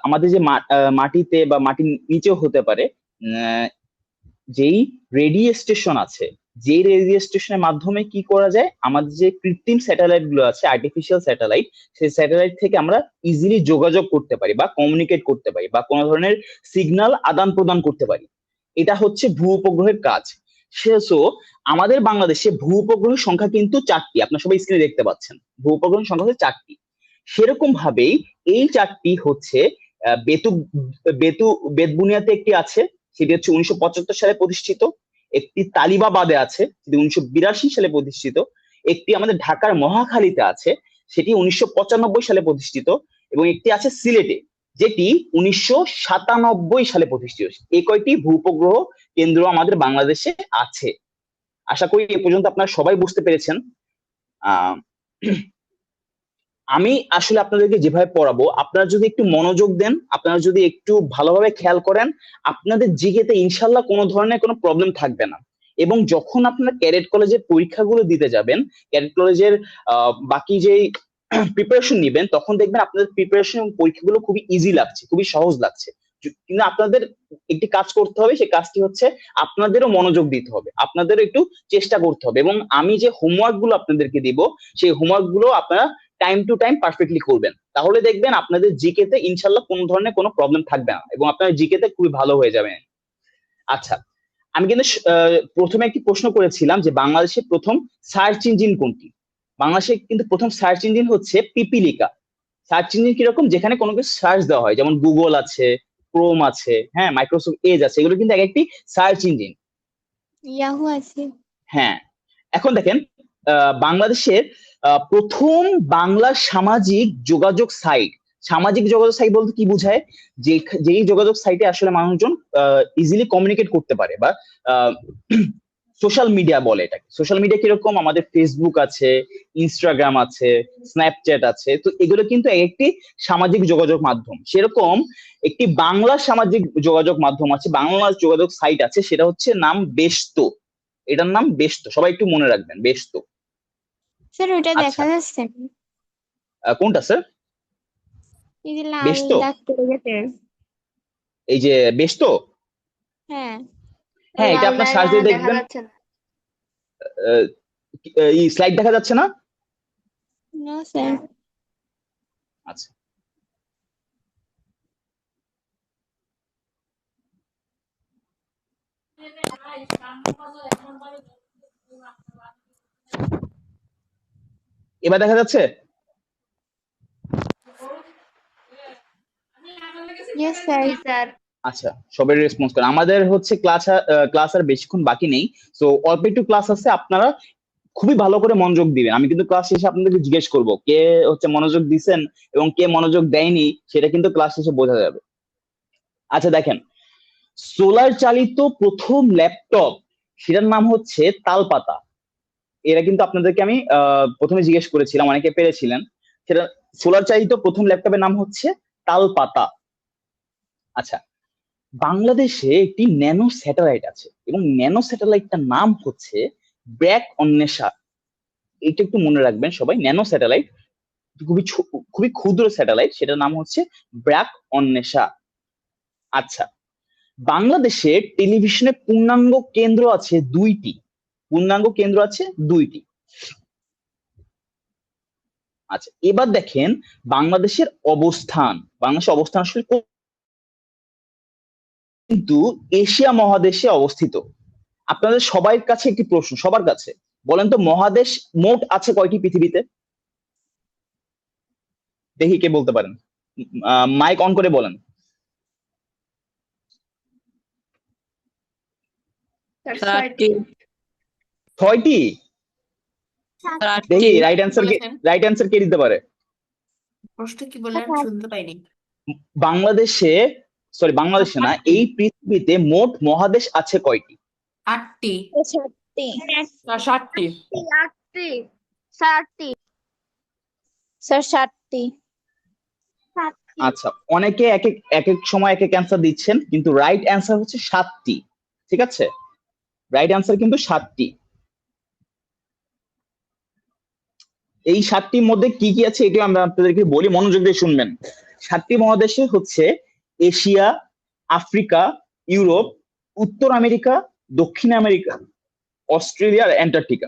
Speaker 1: আমাদের যে মাটিতে বা মাটির নিচেও হতে পারে, আহ, যেই রেডিও স্টেশন আছে, যে রেডিও স্টেশনের মাধ্যমে কি করা যায়, আমাদের যে কৃত্রিম স্যাটেলাইট গুলো আছে, আর্টিফিশিয়াল স্যাটেলাইট, সেই স্যাটেলাইট থেকে আমরা ইজিলি যোগাযোগ করতে পারি বা কমিউনিকেট করতে পারি বা কোনো ধরনের সিগন্যাল আদান প্রদান করতে পারি। এটা হচ্ছে ভূ উপগ্রহের কাজ। সো আমাদের বাংলাদেশে ভূ উপগ্রহের সংখ্যা কিন্তু 4টি, আপনারা সবাই স্ক্রিনে দেখতে পাচ্ছেন ভূ উপগ্রহের সংখ্যা হচ্ছে 4টি। সেরকম ভাবেই এই 4টি হচ্ছে বেতু বেতু বেতবুনিয়াতে একটি আছে, সেটি হচ্ছে 1975 সালে প্রতিষ্ঠিত। একটি তালিবাবাদে আছে, সেটি 1982 সালে প্রতিষ্ঠিত। একটি আমাদের ঢাকার মহাখালীতে আছে, সেটি 1995 সালে প্রতিষ্ঠিত। এবং একটি আছে সিলেটে, যেটি 1997 সালে প্রতিষ্ঠিত। এই কয়টি ভূ-উপগ্রহ কেন্দ্র আমাদের বাংলাদেশে আছে। আশা করি এ পর্যন্ত আপনারা সবাই বুঝতে পেরেছেন। আহ আমি আসলে আপনাদেরকে যেভাবে পড়াবো, আপনারা যদি একটু মনোযোগ দেন, আপনারা যদি একটু ভালোভাবে খেয়াল করেন, আপনাদের জিকেতে ইনশাল্লাহ কোনো ধরনের কোনো প্রবলেম থাকবে না। এবং যখন আপনারা ক্যাডেট কলেজের পরীক্ষাগুলো দিতে যাবেন, ক্যাডেট কলেজের বাকি যে প্রিপারেশন নিবেন, তখন দেখবেন আপনাদের প্রিপারেশন এবং পরীক্ষাগুলো খুবই ইজি লাগছে, খুবই সহজ লাগছে। কিন্তু আপনাদের একটি কাজ করতে হবে, সেই কাজটি হচ্ছে আপনাদেরও মনোযোগ দিতে হবে, আপনাদেরও একটু চেষ্টা করতে হবে। এবং আমি যে হোমওয়ার্ক গুলো আপনাদেরকে দিব, সেই হোমওয়ার্ক গুলো আপনারা টাইম টু টাইম পারফেক্টলি করবেন। তাহলে দেখবেন আপনাদের জিকে তে ইনশাল্লাহ কোনো ধরনের কোনো প্রবলেম থাকবে না এবং আপনার জিকে তে খুবই ভালো হয়ে যাবেন। আচ্ছা, আমি কিন্তু প্রথমে একটি প্রশ্ন করেছিলাম যে বাংলাদেশের প্রথম সার্চ ইঞ্জিন কোনটি। বাংলাদেশে কিন্তু প্রথম সার্চ ইঞ্জিন হচ্ছে পিপিলিকা। সার্চ ইঞ্জিন কিরকম, যেখানে কোনো কিছু সার্চ দেওয়া হয়, যেমন গুগল আছে, ক্রোম আছে, হ্যাঁ, মাইক্রোসফট এজ আছে, এগুলো কিন্তু এক একটি সার্চ ইঞ্জিন।
Speaker 2: ইয়াহু আছে।
Speaker 1: হ্যাঁ, এখন দেখেন বাংলাদেশের প্রথম বাংলা সামাজিক যোগাযোগ সাইট। সামাজিক যোগাযোগ সাইট বলতে কি বোঝায়, যে যেই যোগাযোগ সাইটে আসলে মানুষজন ইজিলি কমিউনিকেট করতে পারে বা সোশ্যাল মিডিয়া বলে এটাকে। সোশ্যাল মিডিয়া কিরকম, আমাদের ফেসবুক আছে, ইনস্টাগ্রাম আছে, স্ন্যাপচ্যাট আছে, তো এগুলো কিন্তু একটি সামাজিক যোগাযোগ মাধ্যম। সেরকম একটি বাংলা সামাজিক যোগাযোগ মাধ্যম আছে, বাংলা যোগাযোগ সাইট আছে, সেটা হচ্ছে নাম বেশত। এটার নাম বেশত, সবাই একটু মনে রাখবেন, বেশত।
Speaker 2: স্যার ওইটা
Speaker 1: আচ্ছা,
Speaker 2: দেখা যাচ্ছে না।
Speaker 1: কোনটা স্যার?
Speaker 2: এই যে লাল
Speaker 1: বেশত,
Speaker 2: দাগ পড়ে গেছে।
Speaker 1: এই যে বেশত।
Speaker 2: হ্যাঁ,
Speaker 1: হ্যাঁ, এটা
Speaker 3: লাল
Speaker 1: আপনার
Speaker 3: দাগ
Speaker 1: সার্চ দিয়ে
Speaker 3: দেখা
Speaker 1: দেখবেন।
Speaker 3: যাচ্ছে না।
Speaker 1: আহ, এই স্লাইড দেখা যাচ্ছে না?
Speaker 2: না স্যার।
Speaker 1: আচ্ছা, এবার দেখা যাচ্ছে?
Speaker 2: Yes sir.
Speaker 3: জি স্যার।
Speaker 1: আচ্ছা, সবাই রেসপন্স করেন। আমাদের হচ্ছে ক্লাস আর বেশিক্ষণ বাকি নেই, তো অল্প একটু ক্লাস আছে, আপনারা খুবই ভালো করে মনোযোগ দিবেন। আমি কিন্তু ক্লাস শেষে আপনাদেরকে জিজ্ঞেস করব কে হচ্ছে মনোযোগ দিচ্ছেন এবং কে মনোযোগ দেয়নি, সেটা কিন্তু ক্লাস শেষে বোঝা যাবে। আচ্ছা দেখেন, সোলার চালিত প্রথম ল্যাপটপ, সেটার নাম হচ্ছে তালপাতা। এরা কিন্তু আপনাদেরকে আমি প্রথমে জিজ্ঞেস করেছিলাম, অনেকে পেরেছিলেন। সেটা সোলার চালিত প্রথম ল্যাপটপের নাম হচ্ছে তালপাতা। আচ্ছা, বাংলাদেশে একটি ন্যানো স্যাটেলাইট আছে এবং ন্যানো স্যাটেলাইটটার নাম হচ্ছে ব্র্যাক অন্বেষা। এটা একটু মনে রাখবেন সবাই, ন্যানো স্যাটেলাইট, খুবই ক্ষুদ্র স্যাটেলাইট, সেটার নাম হচ্ছে ব্র্যাক অন্বেষা। আচ্ছা, বাংলাদেশের টেলিভিশনের পূর্ণাঙ্গ কেন্দ্র আছে 2টি। পূর্ণাঙ্গ কেন্দ্র আছে 2টি। আচ্ছা, এবার দেখেন বাংলাদেশের অবস্থান। বাংলাদেশের অবস্থান আসলে কিন্তু এশিয়া মহাদেশে অবস্থিত। আপনাদের সবার কাছে একটি প্রশ্ন, সবার কাছে বলেন তো, মহাদেশ মোট আছে কয়টি পৃথিবীতে? দেখি কে বলতে পারেন, মাইক অন করে বলেন।
Speaker 3: স্যার
Speaker 4: স্যার
Speaker 3: 6টি।
Speaker 1: 6টি?
Speaker 4: স্যার
Speaker 1: দেখি
Speaker 4: 8টি।
Speaker 1: রাইট অ্যান্সার কে দিতে পারে?
Speaker 5: প্রশ্ন কি বললেন? শুনতে পাইনি।
Speaker 1: বাংলাদেশে সরি বাংলাদেশে না, এই পৃথিবীতে মোট মহাদেশ আছে কয়টি?
Speaker 5: 8টি।
Speaker 2: 7টি।
Speaker 5: 7টি।
Speaker 3: 8টি। 7টি।
Speaker 2: স্যার 7টি।
Speaker 1: আচ্ছা, অনেকে এক এক এক এক সময় এক এক অ্যান্সার দিচ্ছেন, কিন্তু রাইট অ্যান্সার হচ্ছে 7টি। ঠিক আছে, রাইট অ্যান্সার কিন্তু 7টি। এই 7টির মধ্যে কি কি আছে এটা আমরা আপনাদেরকে বলি, মনোযোগ দিয়ে শুনবেন। 7টি মহাদেশে হচ্ছে এশিয়া, আফ্রিকা, ইউরোপ, উত্তর আমেরিকা, দক্ষিণ আমেরিকা, অস্ট্রেলিয়া আর অ্যান্টার্কটিকা।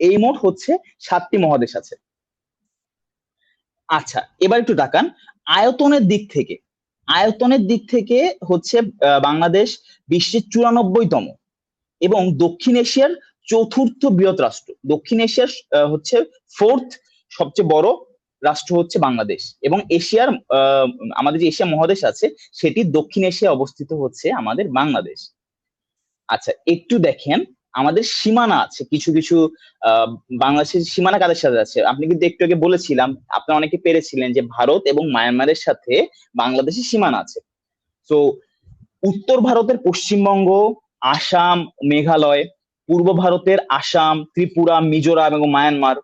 Speaker 1: এই মোট হচ্ছে 7টি মহাদেশ আছে। আচ্ছা, এবার একটু তাকান আয়তনের দিক থেকে। আয়তনের দিক থেকে হচ্ছে বাংলাদেশ বিশ্বের 94তম এবং দক্ষিণ এশিয়ার 4র্থ বৃহৎ রাষ্ট্র। দক্ষিণ এশিয়ার হচ্ছে 4th সবচেয়ে বড় রাষ্ট্র হচ্ছে বাংলাদেশ, এবং এশিয়ার আমাদের যে এশিয়া মহাদেশ আছে সেটি দক্ষিণ এশিয়া অবস্থিত হচ্ছে আমাদের বাংলাদেশ। আচ্ছা, একটু দেখেন আমাদের সীমানা আছে কিছু কিছু। বাংলাদেশের সীমানা কাদের সাথে আছে? আপনি কিন্তু একটু আগে বলেছিলাম, আপনারা অনেকে পেরেছিলেন যে ভারত এবং মায়ানমারের সাথে বাংলাদেশের সীমানা আছে। তো উত্তর ভারতের পশ্চিমবঙ্গ, আসাম, মেঘালয়, পূর্ব ভারতের আসাম, ত্রিপুরা, মিজোরাম এবং মায়ানমার,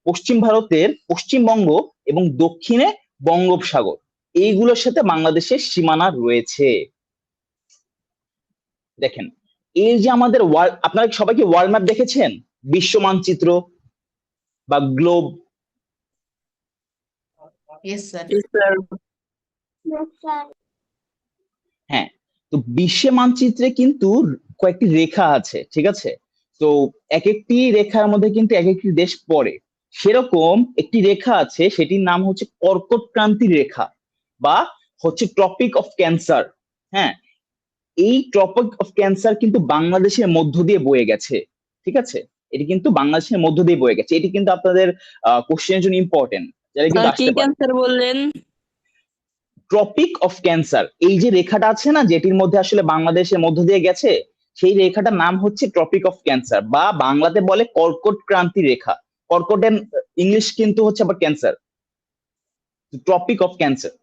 Speaker 1: পশ্চিম ভারতের পশ্চিমবঙ্গ এবং দক্ষিণে বঙ্গোপসাগর, এইগুলোর সাথে বাংলাদেশের সীমানা রয়েছে। দেখেন এই যে আমাদের ওয়ার্ল্ড, আপনারা সবাই কি ওয়ার্ল্ড ম্যাপ দেখেছেন? বিশ্ব মানচিত্র বা গ্লোব?
Speaker 5: Yes sir.
Speaker 1: হ্যাঁ, তো বিশ্ব মানচিত্রে কিন্তু কয়েকটি রেখা আছে, ঠিক আছে? তো এক একটি রেখার মধ্যে কিন্তু এক একটি দেশ পড়ে। সেরকম একটি রেখা আছে, সেটির নাম হচ্ছে কর্কট ক্রান্তির রেখা বা হচ্ছে ট্রপিক অফ ক্যান্সার। হ্যাঁ, এই ট্রপিক অফ ক্যান্সার কিন্তু বাংলাদেশের মধ্য দিয়ে বয়ে গেছে। ঠিক আছে, এটি কিন্তু বাংলাদেশের মধ্য দিয়ে বয়ে গেছে। এটি কিন্তু আপনাদের কোশ্চেনের জন্য ইম্পর্টেন্ট, যারা কিন্তু
Speaker 4: স্যার কি
Speaker 1: আসতে পারে।
Speaker 4: ক্যান্সার বললেন?
Speaker 1: ট্রপিক অফ ক্যান্সার, এই যে রেখাটা আছে না যেটির মধ্যে আসলে বাংলাদেশের মধ্য দিয়ে গেছে, সেই রেখাটার নাম হচ্ছে ট্রপিক অফ ক্যান্সার বা বাংলাতে বলে কর্কট ক্রান্তি রেখা। কর্কটের ইংলিশ কিন্তু হচ্ছে আবার ক্যান্সার, ট্রপিক অফ ক্যান্সার।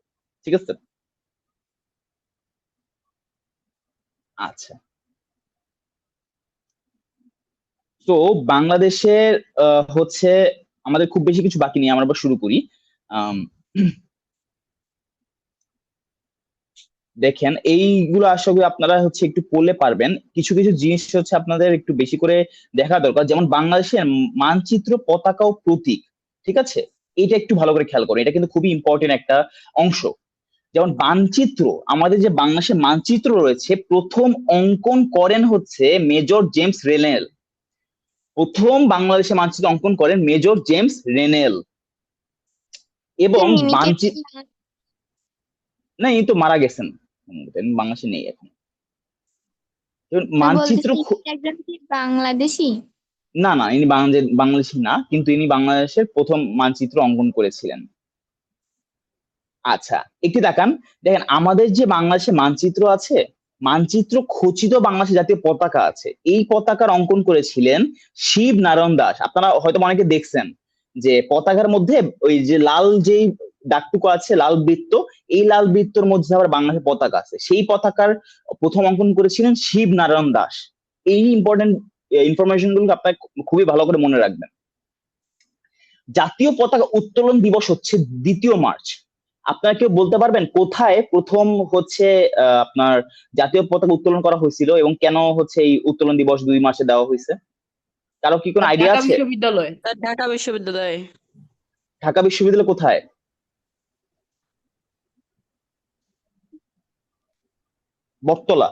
Speaker 1: ঠিক আছে, আচ্ছা। তো বাংলাদেশের হচ্ছে আমাদের খুব বেশি কিছু বাকি নেই, আমরা আবার শুরু করি। দেখেন এইগুলো আসলে আপনারা হচ্ছে একটু পড়লে পারবেন। কিছু কিছু জিনিস হচ্ছে আপনাদের একটু বেশি করে দেখা দরকার, যেমন বাংলাদেশের মানচিত্র, পতাকা ও প্রতীক। ঠিক আছে, এটা একটু ভালো করে খেয়াল করুন, এটা কিন্তু খুবই ইম্পর্টেন্ট একটা অংশ। যেমন মানচিত্র, আমাদের যে বাংলাদেশের মানচিত্র রয়েছে, প্রথম অঙ্কন করেন হচ্ছে মেজর জেমস রেনেল। প্রথম বাংলাদেশের মানচিত্র অঙ্কন করেন মেজর জেমস রেনেল। এবং মানচিত্র, না এই তো মারা গেছেন, বাংলাদেশে নেই এখন। মানচিত্র
Speaker 2: একজন কি বাংলাদেশী?
Speaker 1: না না, ইনি বাংলাদেশী না, কিন্তু ইনি বাংলাদেশের প্রথম মানচিত্র অঙ্কন করেছিলেন। আচ্ছা, একটু দেখান, দেখেন আমাদের যে বাংলাদেশের মানচিত্র আছে, মানচিত্র খচিত বাংলাদেশের জাতীয় পতাকা আছে, এই পতাকার অঙ্কন করেছিলেন শিব নারায়ণ দাস। আপনারা হয়তো অনেকে দেখছেন যে পতাকার মধ্যে ওই যে লাল যেই দাগটুকু আছে, লাল বৃত্ত, এই লাল বৃত্তর মধ্যে আবার বাংলাদেশের পতাকা আছে। সেই পতাকার প্রথম অঙ্কন করেছিলেন শিব নারায়ণ দাস। এই ইম্পর্টেন্ট ইনফরমেশন গুলো আপনার খুবই ভালো করে মনে রাখবেন। জাতীয় পতাকা উত্তোলন দিবস হচ্ছে 2 মার্চ। আপনারা কেউ বলতে পারবেন কোথায় প্রথম হচ্ছে আপনার জাতীয় পতাকা উত্তোলন করা হয়েছিল এবং কেন হচ্ছে এই উত্তোলন দিবস 2 মার্চে দেওয়া হয়েছে? কারো কি কোনো আইডিয়া
Speaker 5: ঢাকা
Speaker 1: আছে?
Speaker 5: বিশ্ববিদ্যালয়।
Speaker 4: স্যার ঢাকা বিশ্ববিদ্যালয়।
Speaker 1: ঢাকা বিশ্ববিদ্যালয় কোথায়? বটতলা।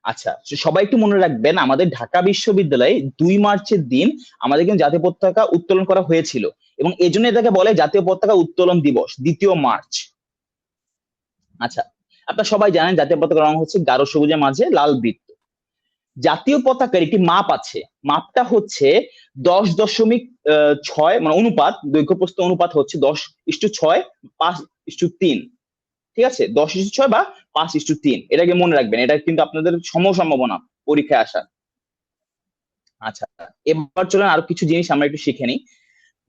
Speaker 1: আচ্ছা, সবাই একটু মনে রাখবেন, আমাদের ঢাকা বিশ্ববিদ্যালয়ে 2 মার্চের দিন আমাদের কিন্তু জাতীয় পতাকা উত্তোলন করা হয়েছিল, এবং এই জন্য এটাকে বলে জাতীয় পতাকা উত্তোলন দিবস 2 মার্চ। আচ্ছা, আপনারা সবাই জানেন জাতীয় পতাকার রং হচ্ছে গাঢ় সবুজের মাঝে লাল বৃত্ত। জাতীয় পতাকার একটি মাপ আছে, মাপটা হচ্ছে 10.6, মানে অনুপাত, দৈর্ঘ্য প্রস্থ অনুপাত হচ্ছে 10:6, 5:3। ঠিক আছে, 10:6 বা 5:3, এটাকে মনে রাখবেন, এটা কিন্তু আপনাদের সম্ভাবনা পরীক্ষায় আসার। আচ্ছা, এবার চলেন আরো কিছু জিনিস আমরা একটু শিখে নিই।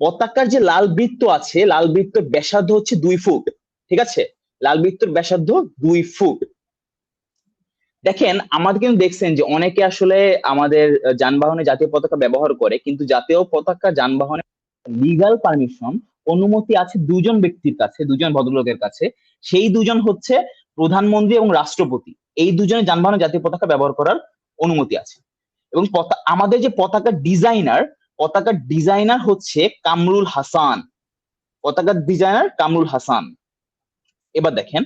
Speaker 1: পতাকার যে লাল বৃত্ত আছে, লাল বৃত্তের ব্যাসার্ধ হচ্ছে 2 ফুট। ঠিক আছে, লাল বৃত্তর ব্যাসার্ধ 2 ফুট। দেখেন আমাদের কিন্তু দেখছেন যে অনেকে আসলে আমাদের যানবাহনে জাতীয় পতাকা ব্যবহার করে, কিন্তু জাতীয় পতাকা যানবাহনে লিগ্যাল পারমিশন, অনুমতি আছে দুজন ব্যক্তির কাছে, দুজন ভদ্রলোকের কাছে। সেই দুজন হচ্ছে প্রধানমন্ত্রী এবং রাষ্ট্রপতি। এই দুজনে যানবাহনে জাতীয় পতাকা ব্যবহার করার অনুমতি আছে। এবং আমাদের যে পতাকার ডিজাইনার হচ্ছে কামরুল হাসান। পতাকার ডিজাইনার কামরুল হাসান। এবার দেখেন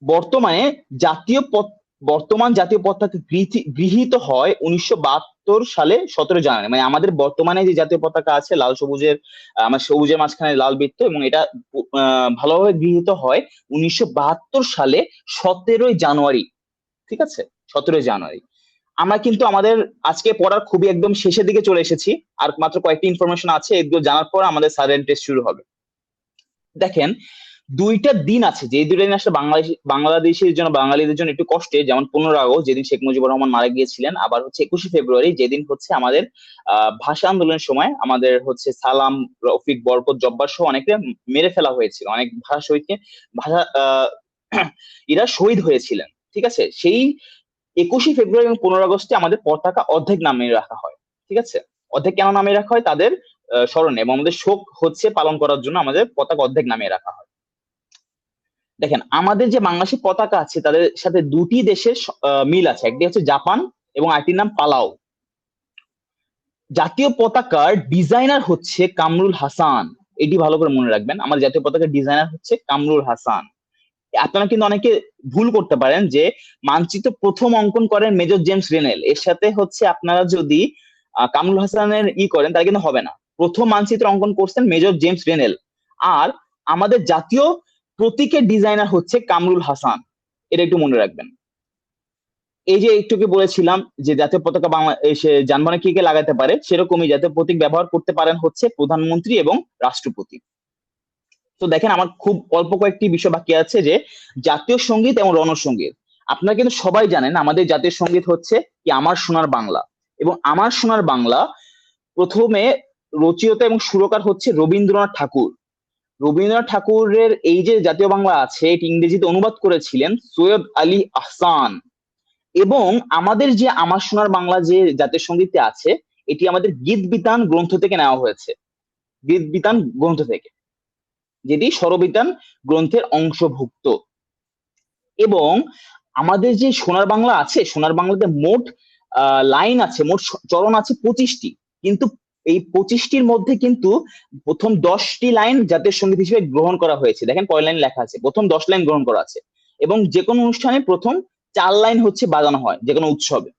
Speaker 1: বর্তমান জাতীয় পতাকা গৃহীত হয় 1972 সালে 17 জানুয়ারি। মানে আমাদের বর্তমানে যে জাতীয় পতাকা আছে লাল সবুজের, আমার সবুজের মাঝখানে লাল বৃত্ত, এবং এটা ভালোভাবে গৃহীত হয় 1972 সালে 17 জানুয়ারি। ঠিক আছে, 17 জানুয়ারি। আমরা কিন্তু আমাদের আজকে পড়ার খুবই একদম শেষের দিকে চলে এসেছি। আর মাত্র কয়েকটি ইনফরমেশন আছে, এগুলো জানার পর আমাদের সাইলেন্ট টেস্ট শুরু হবে। দেখেন দুইটা দিন আছে, যে দুইটা দিন আসলে বাংলাদেশের জন্য, বাঙালিদের জন্য একটু কষ্টের। যেমন 15 আগস্ট, যেদিন শেখ মুজিবুর রহমান মারা গিয়েছিলেন। আবার হচ্ছে 21শে ফেব্রুয়ারি, যেদিন হচ্ছে আমাদের ভাষা আন্দোলনের সময় আমাদের হচ্ছে সালাম, রফিক, বরকত, জব্বার সহ অনেকে মেরে ফেলা হয়েছিল। অনেক ভাষা শহীদকে এরা শহীদ হয়েছিলেন। ঠিক আছে, সেই 21শে ফেব্রুয়ারি এবং 15 আগস্টে আমাদের পতাকা অর্ধেক নামিয়ে রাখা হয়। ঠিক আছে, অর্ধেক কেন নামিয়ে রাখা হয়? তাদের স্মরণে এবং আমাদের শোক হচ্ছে পালন করার জন্য আমাদের পতাকা অর্ধেক নামিয়ে রাখা হয়। দেখেন আমাদের যে বাংলাদেশের পতাকা আছে তাদের সাথে দুটি দেশের মিল আছে। একটি হচ্ছে জাপান এবং আরেকটির নাম পালাও। জাতীয় পতাকার ডিজাইনার হচ্ছে কামরুল হাসান। এটি ভালো করে মনে রাখবেন, আমাদের জাতীয় পতাকার ডিজাইনার হচ্ছে কামরুল হাসান। আপনারা কিন্তু অনেকে ভুল করতে পারেন যে মানচিত্র প্রথম অঙ্কন করেন মেজর জেমস রেনেল, এর সাথে হচ্ছে আপনারা যদি কামরুল হাসানের করেন তাহলে কিন্তু হবে না। প্রথম মানচিত্র অঙ্কন করছেন মেজর জেমস রেনেল। আর আমাদের জাতীয় প্রতীকের ডিজাইনার হচ্ছে কামরুল হাসান, এটা একটু মনে রাখবেন। এই যে একটুকে বলেছিলাম যে জাতীয় পতাকা যানবাহনে কে কে লাগাতে পারে, সেরকমই জাতীয় প্রতীক ব্যবহার করতে পারেন হচ্ছে প্রধানমন্ত্রী এবং রাষ্ট্রপতি। তো দেখেন আমার খুব অল্প কয়েকটি বিষয় বাকি আছে, যে জাতীয় সঙ্গীত এবং রণসঙ্গীত। আপনারা কিন্তু সবাই জানেন আমাদের জাতীয় সঙ্গীত হচ্ছে কি আমার সোনার বাংলা। এবং আমার সোনার বাংলা প্রথমে রচয়িতা এবং সুরকার হচ্ছে রবীন্দ্রনাথ ঠাকুর। রবীন্দ্রনাথ ঠাকুরের এই যে জাতীয় বাংলা আছে এটি ইংরেজিতে অনুবাদ করেছিলেন সৈয়দ আলী আহসান। এবং আমাদের যে আমার সোনার বাংলা যে জাতীয় সঙ্গীতে আছে এটি আমাদের গীত বিতান গ্রন্থ থেকে নেওয়া হয়েছে। গীত বিতান গ্রন্থ থেকে, যেটি স্বরবিতান গ্রন্থের অংশভুক্ত। এবং আমাদের যে সোনার বাংলা আছে, সোনার বাংলাতে মোট লাইন আছে, মোট চরণ আছে 25টি। কিন্তু এই 25টির মধ্যে কিন্তু প্রথম 10টি লাইন জাতীয় সঙ্গীত হিসেবে গ্রহণ করা হয়েছে। দেখেন কয় লাইন লেখা আছে, প্রথম 10 লাইন গ্রহণ করা আছে। এবং যে কোনো অনুষ্ঠানে প্রথম 4 লাইন হচ্ছে বাজানো হয়, যে কোনো উৎসবে।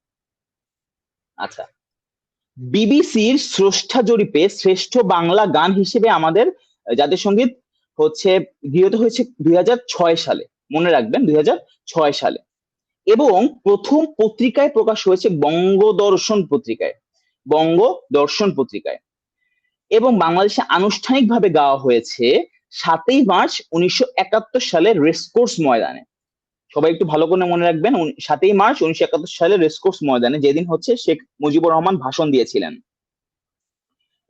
Speaker 1: আচ্ছা, বিবিসির স্রষ্টা জরিপে শ্রেষ্ঠ বাংলা গান হিসেবে আমাদের জাতীয় সঙ্গীত হচ্ছে গৃহীত হয়েছে 2006 সালে। মনে রাখবেন 2006 সালে। এবং প্রথম পত্রিকায় প্রকাশ হয়েছে বঙ্গদর্শন পত্রিকায়, বঙ্গদর্শন পত্রিকায়। এবং বাংলাদেশে আনুষ্ঠানিকভাবে গাওয়া হয়েছে 7ই মার্চ 1971 সালে রেসকোর্স ময়দানে। সবাই একটু ভালো করে মনে রাখবেন, 7ই মার্চ 1971 সালে রেসকোর্স ময়দানে, যেদিন হচ্ছে শেখ মুজিবুর রহমান ভাষণ দিয়েছিলেন।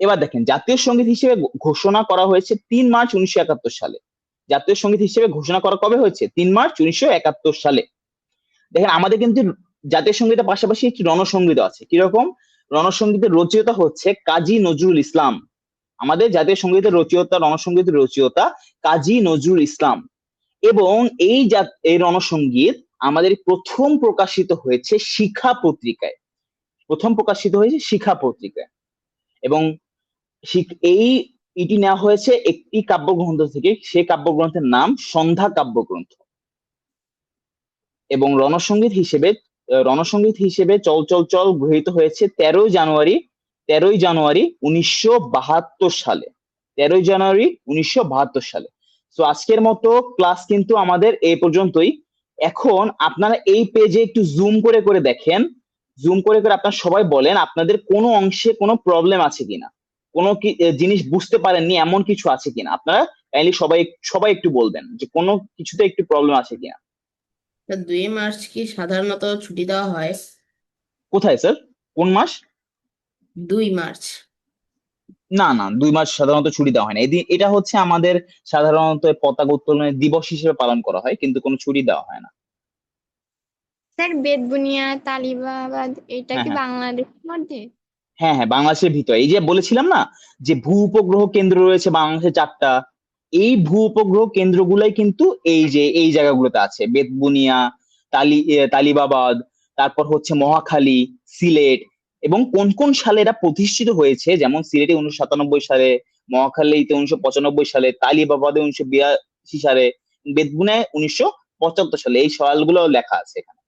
Speaker 1: এবার দেখেন জাতীয় সঙ্গীত হিসেবে ঘোষণা করা হয়েছে 3 মার্চ 1971 সালে। জাতীয় সঙ্গীত হিসেবে ঘোষণা করা কবে হয়েছে? 3 মার্চ 1971 সালে। দেখেন আমাদের কিন্তু জাতীয় সঙ্গীতের পাশাপাশি একটি রণসঙ্গীত আছে। কিরকম? রণসঙ্গীতের রচয়িতা হচ্ছে কাজী নজরুল ইসলাম। আমাদের জাতীয় সঙ্গীতের রচয়িতা, রণসঙ্গীতের রচয়িতা কাজী নজরুল ইসলাম। এবং এই রণসঙ্গীত আমাদের প্রথম প্রকাশিত হয়েছে শিখা পত্রিকায়। প্রথম প্রকাশিত হয়েছে শিখা পত্রিকায়। এবং এটি নেওয়া হয়েছে একটি কাব্যগ্রন্থ থেকে, সেই কাব্যগ্রন্থের নাম সন্ধ্যা কাব্যগ্রন্থ। এবং রণসঙ্গীত হিসেবে চল চল চল গৃহীত হয়েছে 13 জানুয়ারি 1972 সালে। 13 জানুয়ারি 1972 সালে। তো আজকের মতো ক্লাস কিন্তু আমাদের এই পর্যন্তই। এখন আপনারা এই পেজে একটু জুম করে করে দেখেন, জুম করে করে আপনারা সবাই বলেন আপনাদের কোনো অংশে কোনো প্রবলেম আছে কিনা, কোনো জিনিস বুঝতে পারেননি এমন কিছু আছে কিনা। আপনারা কাইন্ডলি সবাই একটু বলবেন যে কোনো কিছুতে একটু প্রবলেম আছে কিনা।
Speaker 5: 2 মার্চ কি সাধারণত ছুটি দেওয়া হয়?
Speaker 1: কোথায় স্যার? কোন মাস?
Speaker 5: 2 মার্চ।
Speaker 1: না না, 2 মাস সাধারণত ছুটি দেওয়া হয় না। এটা হচ্ছে আমাদের সাধারণত পতাকা উত্তোলনের দিবস হিসেবে পালন করা হয়, কিন্তু কোনো ছুটি দেওয়া হয় না।
Speaker 2: স্যার বেতবুনিয়া তালিবাবাদ এটা
Speaker 1: হ্যাঁ
Speaker 2: কি
Speaker 1: হ্যাঁ
Speaker 2: বাংলাদেশের মধ্যে?
Speaker 1: হ্যাঁ হ্যাঁ, বাংলাদেশের ভিতরে। এই যে বলেছিলাম না যে ভূ উপগ্রহ কেন্দ্র রয়েছে বাংলাদেশে 4টা, এই ভূ উপগ্রহ কেন্দ্রগুলাই কিন্তু এই জায়গাগুলোতে আছে: বেতবুনিয়া, তালিবাবাদ, তারপর হচ্ছে মহাখালী, সিলেট। এবং কোন কোন সালে এরা প্রতিষ্ঠিত হয়েছে, যেমন সিলেটে 1997 সালে, মহাখালীতে 1995 সালে, তালিবাবাদে 1982 সালে, বেতবুনিয়ায় 1975 সালে, এই সালগুলো লেখা আছে এখানে।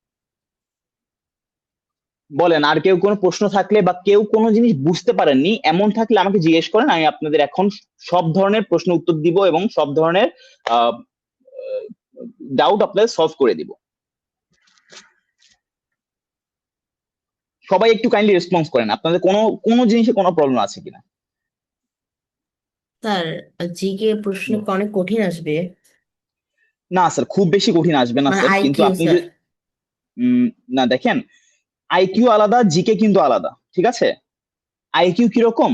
Speaker 1: বলেন, আর কেউ কোনো প্রশ্ন থাকলে বা কেউ কোনো জিনিস বুঝতে পারেননি এমন থাকলে আমাকে জিজ্ঞেস করেন, আমি আপনাদের এখন সব ধরনের প্রশ্ন উত্তর দিব এবং সব ধরনের ডাউট আপনাদের সলভ করে দিব। সবাই একটু কাইন্ডলি রেসপন্স করেন, আপনাদের কোনো কোনো জিনিসে কোনো প্রবলেম আছে কিনা।
Speaker 5: স্যার, জিকে প্রশ্ন কি অনেক কঠিন আসবে?
Speaker 1: না স্যার, খুব বেশি কঠিন আসবে না
Speaker 5: মানে
Speaker 1: স্যার, কিন্তু
Speaker 5: আইকিউ
Speaker 1: আপনি
Speaker 5: স্যার?
Speaker 1: না দেখেন, আইকিউ আলাদা, জিকে কিন্তু আলাদা, ঠিক আছে? আইকিউ কিরকম,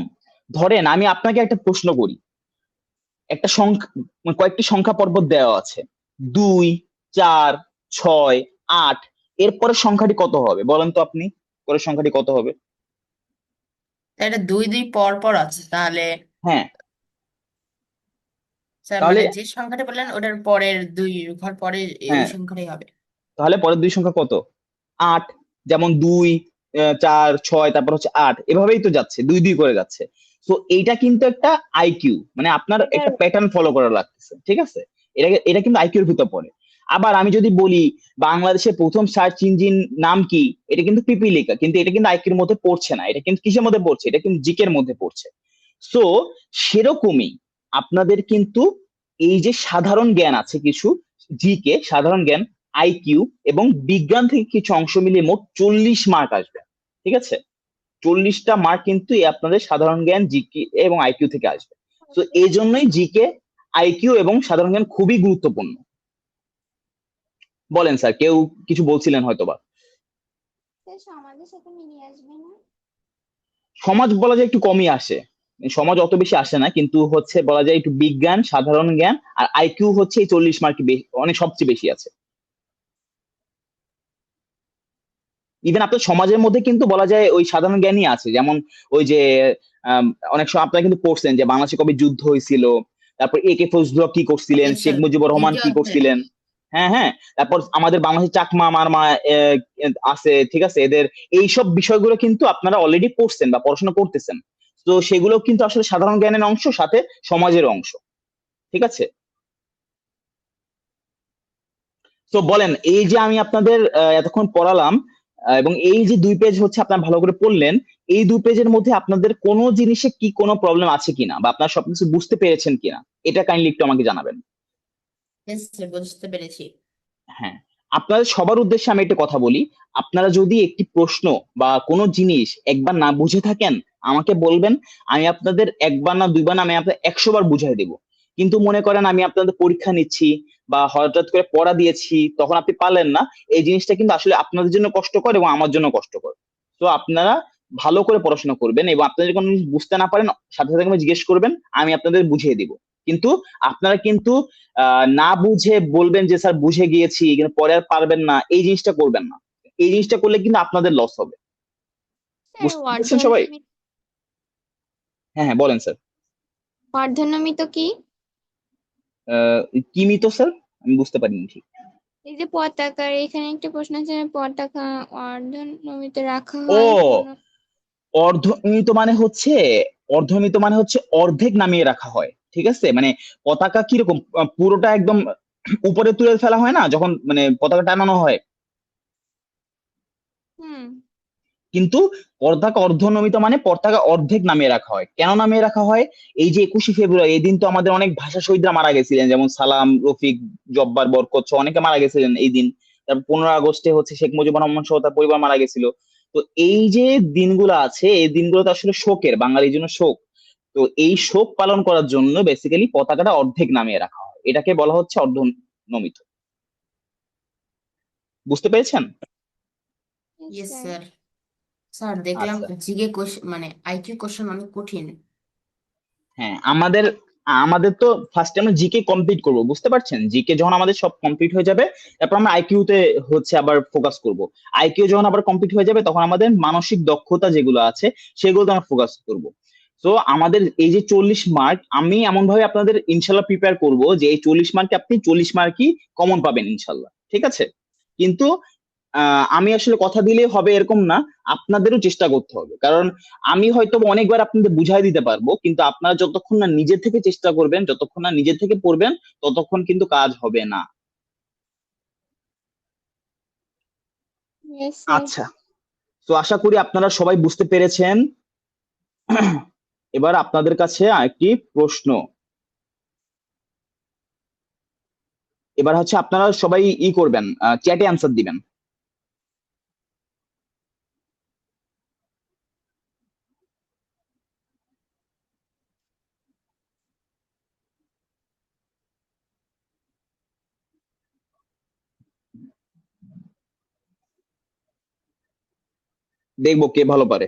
Speaker 1: ধরেন আমি আপনাকে একটা প্রশ্ন করি, একটা সংখ্যা, মানে কয়েকটি সংখ্যা পর্বত দেওয়া আছে, 2, 4, 6, 8, এরপরের সংখ্যাটি কত হবে বলেন তো আপনি, পরের সংখ্যাটি কত হবে?
Speaker 5: এটা দুই দুই পর পর আছে তাহলে।
Speaker 1: হ্যাঁ,
Speaker 5: স্যার
Speaker 1: তাহলে
Speaker 5: মানে যে সংখ্যাটা বললেন ওটার পরের দুই ঘর পরে ওই
Speaker 1: হ্যাঁ,
Speaker 5: সংখ্যাটাই হবে।
Speaker 1: তাহলে পরের দুই সংখ্যা কত? 8। যেমন 2, 4, 6, তারপর হচ্ছে 8, এভাবেই তো যাচ্ছে, 2 2 করে যাচ্ছে। তো এইটা কিন্তু একটা আইকিউ, মানে আপনার একটা প্যাটার্ন ফলো করা লাগতেছে, ঠিক আছে? এটা কিন্তু আইকিউর ভিতর পড়ে। আবার আমি যদি বলি বাংলাদেশের প্রথম সার্চ ইঞ্জিন নাম কি, এটা কিন্তু পিপিলিকা, কিন্তু এটা কিন্তু আইকিউর মধ্যে পড়ছে না, এটা কিন্তু কিসের মধ্যে পড়ছে, এটা কিন্তু জিকের মধ্যে পড়ছে। সো সেরকমই আপনাদের কিন্তু এই যে সাধারণ জ্ঞান আছে কিছু, জিকে সাধারণ জ্ঞান, আইকিউ এবং বিজ্ঞান থেকে কিছু অংশ মিলিয়ে মোট 40 মার্ক আসবে, ঠিক আছে? 40টা মার্ক কিন্তু এই আপনাদের সাধারণ জ্ঞান, জিকে এবং আইকিউ থেকে আসবে। তো এই জন্যই জিকে, আইকিউ এবং সাধারণ জ্ঞান খুবই গুরুত্বপূর্ণ। বলেন স্যার, কেউ কিছু বলছিলেন হয়তোবা।
Speaker 2: স্যার সমাজের সাথে মিলিয়ে আসবে না?
Speaker 1: সমাজ বলা যায় একটু কমই আসে, সমাজ অত বেশি আসে না, কিন্তু হচ্ছে বলা যায় একটু বিজ্ঞান, সাধারণ জ্ঞান আর আইকিউ হচ্ছে এই 40 মার্ক অনেক সবচেয়ে বেশি আছে। ইভেন আপনার সমাজের মধ্যে কিন্তু বলা যায় ওই সাধারণ জ্ঞানই আছে, যেমন ওই যে আম, অনেক সময় আপনারা কিন্তু পড়ছেন যে বাংলাদেশে কবে যুদ্ধ হয়েছিল, তারপর একে ফজলুল হক কি করছিলেন,
Speaker 5: ইয়েস
Speaker 1: শেখ
Speaker 5: স্যার,
Speaker 1: মুজিবুর রহমান
Speaker 5: তৃতীয়
Speaker 1: কি
Speaker 5: অধ্যায়ে।
Speaker 1: করছিলেন। হ্যাঁ হ্যাঁ, তারপর আমাদের বাংলাদেশের চাকমা মারমা আছে, ঠিক আছে? এদের এইসব বিষয়গুলো কিন্তু আপনারা অলরেডি পড়ছেন বা পড়াশোনা করতেছেন। তো সেগুলো কিন্তু আসলে সাধারণ জ্ঞানের অংশ, সাথে সমাজের অংশ, ঠিক আছে? তো বলেন, এই যে আমি আপনাদের এতক্ষণ পড়ালাম, এবং এই যে 2 পেজ হচ্ছে আপনারা ভালো করে পড়লেন, এই 2 পেজের মধ্যে আপনাদের কোনো জিনিসে কি কোনো প্রবলেম আছে কিনা, বা আপনারা সবকিছু বুঝতে পেরেছেন কিনা, এটা কাইন্ডলি একটু আমাকে জানাবেন।
Speaker 5: ইয়েস স্যার, বুঝতে পেরেছি।
Speaker 1: হ্যাঁ, আপনাদের সবার উদ্দেশ্যে আমি একটা কথা বলি, আপনারা যদি একটি প্রশ্ন বা কোনো জিনিস একবার না বুঝে থাকেন আমাকে বলবেন, আমি আপনাদের একবার না দুইবার না, আমি আপনাদের 100 বার বুঝাই দেব। কিন্তু মনে করেন আমি আপনাদের পরীক্ষা নিচ্ছি বা হঠাৎ করে পড়া দিয়েছি, তখন আপনি পারলেন না, এই জিনিসটা কিন্তু আসলে আপনাদের জন্য কষ্টকর এবং আমার জন্য কষ্টকর। তো আপনারা ভালো করে পড়াশোনা করবেন, এবং আপনারা যদি কোনো জিনিস বুঝতে না পারেন সাথে সাথে আমাকে জিজ্ঞেস করবেন, আমি আপনাদের বুঝিয়ে দিব। কিন্তু আপনারা কিন্তু না বুঝে বলবেন যে স্যার বুঝে গিয়েছি কিন্তু পরে আর পারবেন না, এই জিনিসটা করবেন না। এই জিনিসটা করলে কিন্তু আপনাদের লস হবে।
Speaker 2: স্যার
Speaker 1: বুঝতে পারছেন সবাই? হ্যাঁ হ্যাঁ, বলেন স্যার।
Speaker 2: অর্ধনমিত কি?
Speaker 1: কি মিতো স্যার, আমি বুঝতে পারিনি ঠিক।
Speaker 2: এই যে পতাকার এখানে একটা প্রশ্ন আছে, পতাকা অর্ধনমিত রাখা
Speaker 1: ও,
Speaker 2: হয় কোন?
Speaker 1: অর্ধমিত মানে হচ্ছে, অর্ধমিত মানে হচ্ছে অর্ধেক নামিয়ে রাখা হয়, ঠিক আছে? মানে পতাকা কিরকম, পুরোটা একদম উপরে তুলে ফেলা হয় না যখন মানে পতাকা টানানো হয়,
Speaker 2: হুম।
Speaker 1: কিন্তু পতাকা অর্ধনমিত মানে পতাকা অর্ধেক নামিয়ে রাখা হয়। কেন নামিয়ে রাখা হয়? এই যে 21শে ফেব্রুয়ারি, এই দিন তো আমাদের অনেক ভাষা শহীদরা মারা গেছিলেন, যেমন সালাম, রফিক, জব্বার, বরকত সহ অনেকে মারা গেছিলেন এই দিন। তারপর 15 আগস্টে হচ্ছে শেখ মুজিবুর রহমান সহ তার পরিবার মারা গেছিল। তো এই যে দিনগুলো আছে, এই দিনগুলো তো আসলে শোকের, বাঙালির জন্য শোক। তো এই শোক পালন করার জন্য বেসিক্যালি পতাকাটা অর্ধেক নামিয়ে রাখা হয়, এটাকে বলা হচ্ছে অর্ধনমিত। বুঝতে পেরেছেন?
Speaker 2: Yes,
Speaker 5: yes
Speaker 2: sir.
Speaker 5: Sir. Sir দেখলাম
Speaker 1: আচ্ছা,
Speaker 5: জিকে কোশ্চেন মানে আইকিউ কোশ্চেন অনেক কঠিন।
Speaker 1: হ্যাঁ, আমাদের আমাদের তো ফার্স্টে আমরা জিকে কমপ্লিট করব, বুঝতে পারছেন? জিকে যখন আমাদের সব কমপ্লিট হয়ে যাবে, তারপর আমরা আইকিউ তে হচ্ছে আবার ফোকাস করব। আইকিউ যখন আবার কমপ্লিট হয়ে যাবে, তখন আমাদের মানসিক দক্ষতা যেগুলো আছে সেগুলোতে আমরা ফোকাস করব। তো আমাদের এই যে 40 মার্ক, আমি এমন ভাবে আপনাদের ইনশাল্লাহ প্রিপেয়ার করব যে এই 40 মার্কে আপনি 40 মার্কই কমন পাবেন ইনশাল্লাহ, ঠিক আছে? কিন্তু আমি আসলে কথা দিলে হবে এরকম না, আপনাদেরও চেষ্টা করতে হবে। কারণ আমি হয়তো অনেকবার আপনাদের বুঝাই দিতে পারবো, কিন্তু আপনারা যতক্ষণ না নিজে থেকে চেষ্টা করবেন, যতক্ষণ না নিজে থেকে পড়বেন, ততক্ষণ কিন্তু কাজ হবে না।
Speaker 2: Yes, sir.
Speaker 1: আচ্ছা, তো আশা করি আপনারা সবাই বুঝতে পেরেছেন। এবার আপনাদের কাছে আরেকটি প্রশ্ন। এবার হচ্ছে আপনারা সবাই করবেন, চ্যাটে অ্যান্সার দিবেন। দেখবো কে ভালো পারে।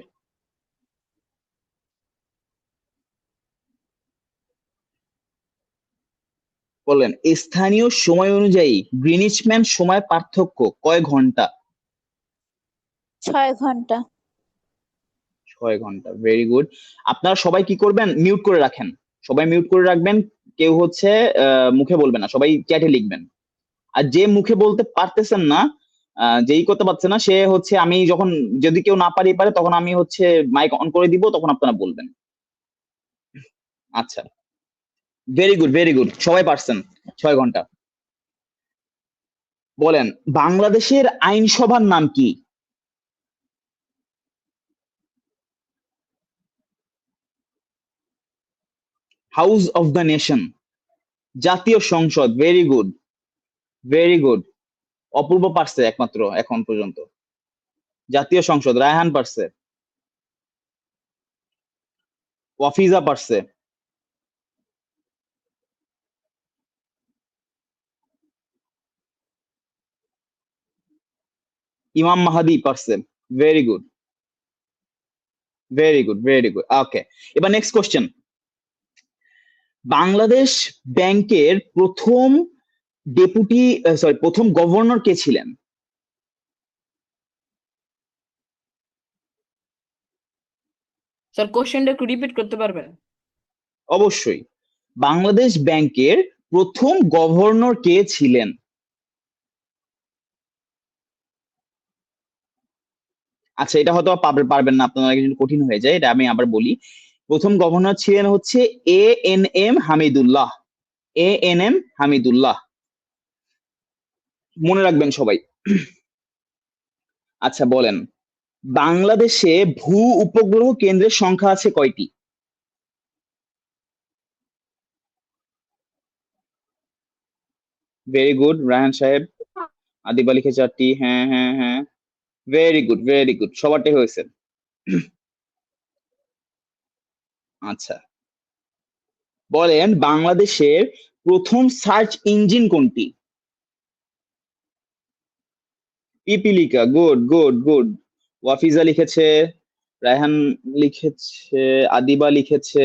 Speaker 1: বলেন, স্থানীয় সময় অনুযায়ী গ্রিনিচ ম্যান সময় পার্থক্য কয় ঘন্টা?
Speaker 6: 6 ঘন্টা।
Speaker 1: 6 ঘন্টা, ভেরি গুড। আপনারা সবাই কি করবেন, মিউট করে রাখেন। সবাই মিউট করে রাখবেন, কেউ হচ্ছে মুখে বলবে না, সবাই চ্যাটে লিখবেন। আর যে মুখে বলতে পারতেছেন না, যেই করতে পারছে না, সে হচ্ছে আমি যখন, যদি কেউ না পারে তখন আমি হচ্ছে মাইক অন করে দিব, তখন আপনারা বলবেন। আচ্ছা, ভেরি গুড, ভেরি গুড, সবাই পারছেন। 6 ঘন্টা। বলেন, বাংলাদেশের আইনসভার নাম কি? হাউস অফ দ্য নেশন, জাতীয় সংসদ, ভেরি গুড, ভেরি গুড। অপূর্ব পারছে একমাত্র এখন পর্যন্ত। জাতীয় সংসদ, রায়হান পারছে, ওয়াফিজা পারছে, ইমাম মাহাদি পারছে, very good, very good, very good. Okay, এবার নেক্সট কোশ্চেন। বাংলাদেশ ব্যাংকের প্রথম ডেপুটি, সরি, প্রথম গভর্নর কে ছিলেন?
Speaker 5: স্যার কোশ্চেনটা একটু রিপিট করতে পারবেন?
Speaker 1: অবশ্যই। বাংলাদেশ ব্যাংকের প্রথম গভর্নর কে ছিলেন? আচ্ছা, এটা হয়তো পারবেন না, আপনারা কিছু কঠিন হয়ে যায়, এটা আমি আবার বলি। প্রথম গভর্নর ছিলেন হচ্ছে এএনএম হামিদুল্লাহ, এএনএম হামিদুল্লাহ, মনে রাখবেন সবাই। আচ্ছা, বলেন, বাংলাদেশে ভূ উপগ্রহ কেন্দ্রের সংখ্যা আছে কয়টি? ভেরি গুড, রায়হান সাহেব। আদিবা লিখেছে 4টি, হ্যাঁ হ্যাঁ হ্যাঁ, ভেরি গুড, ভেরি গুড, সবারটাই হয়েছে। আচ্ছা, বলেন, বাংলাদেশের প্রথম সার্চ ইঞ্জিন কোনটি? পিপিলিকা, গুড গুড গুড। ওয়াফিজা লিখেছে, রায়হান লিখেছে, আদিবা লিখেছে,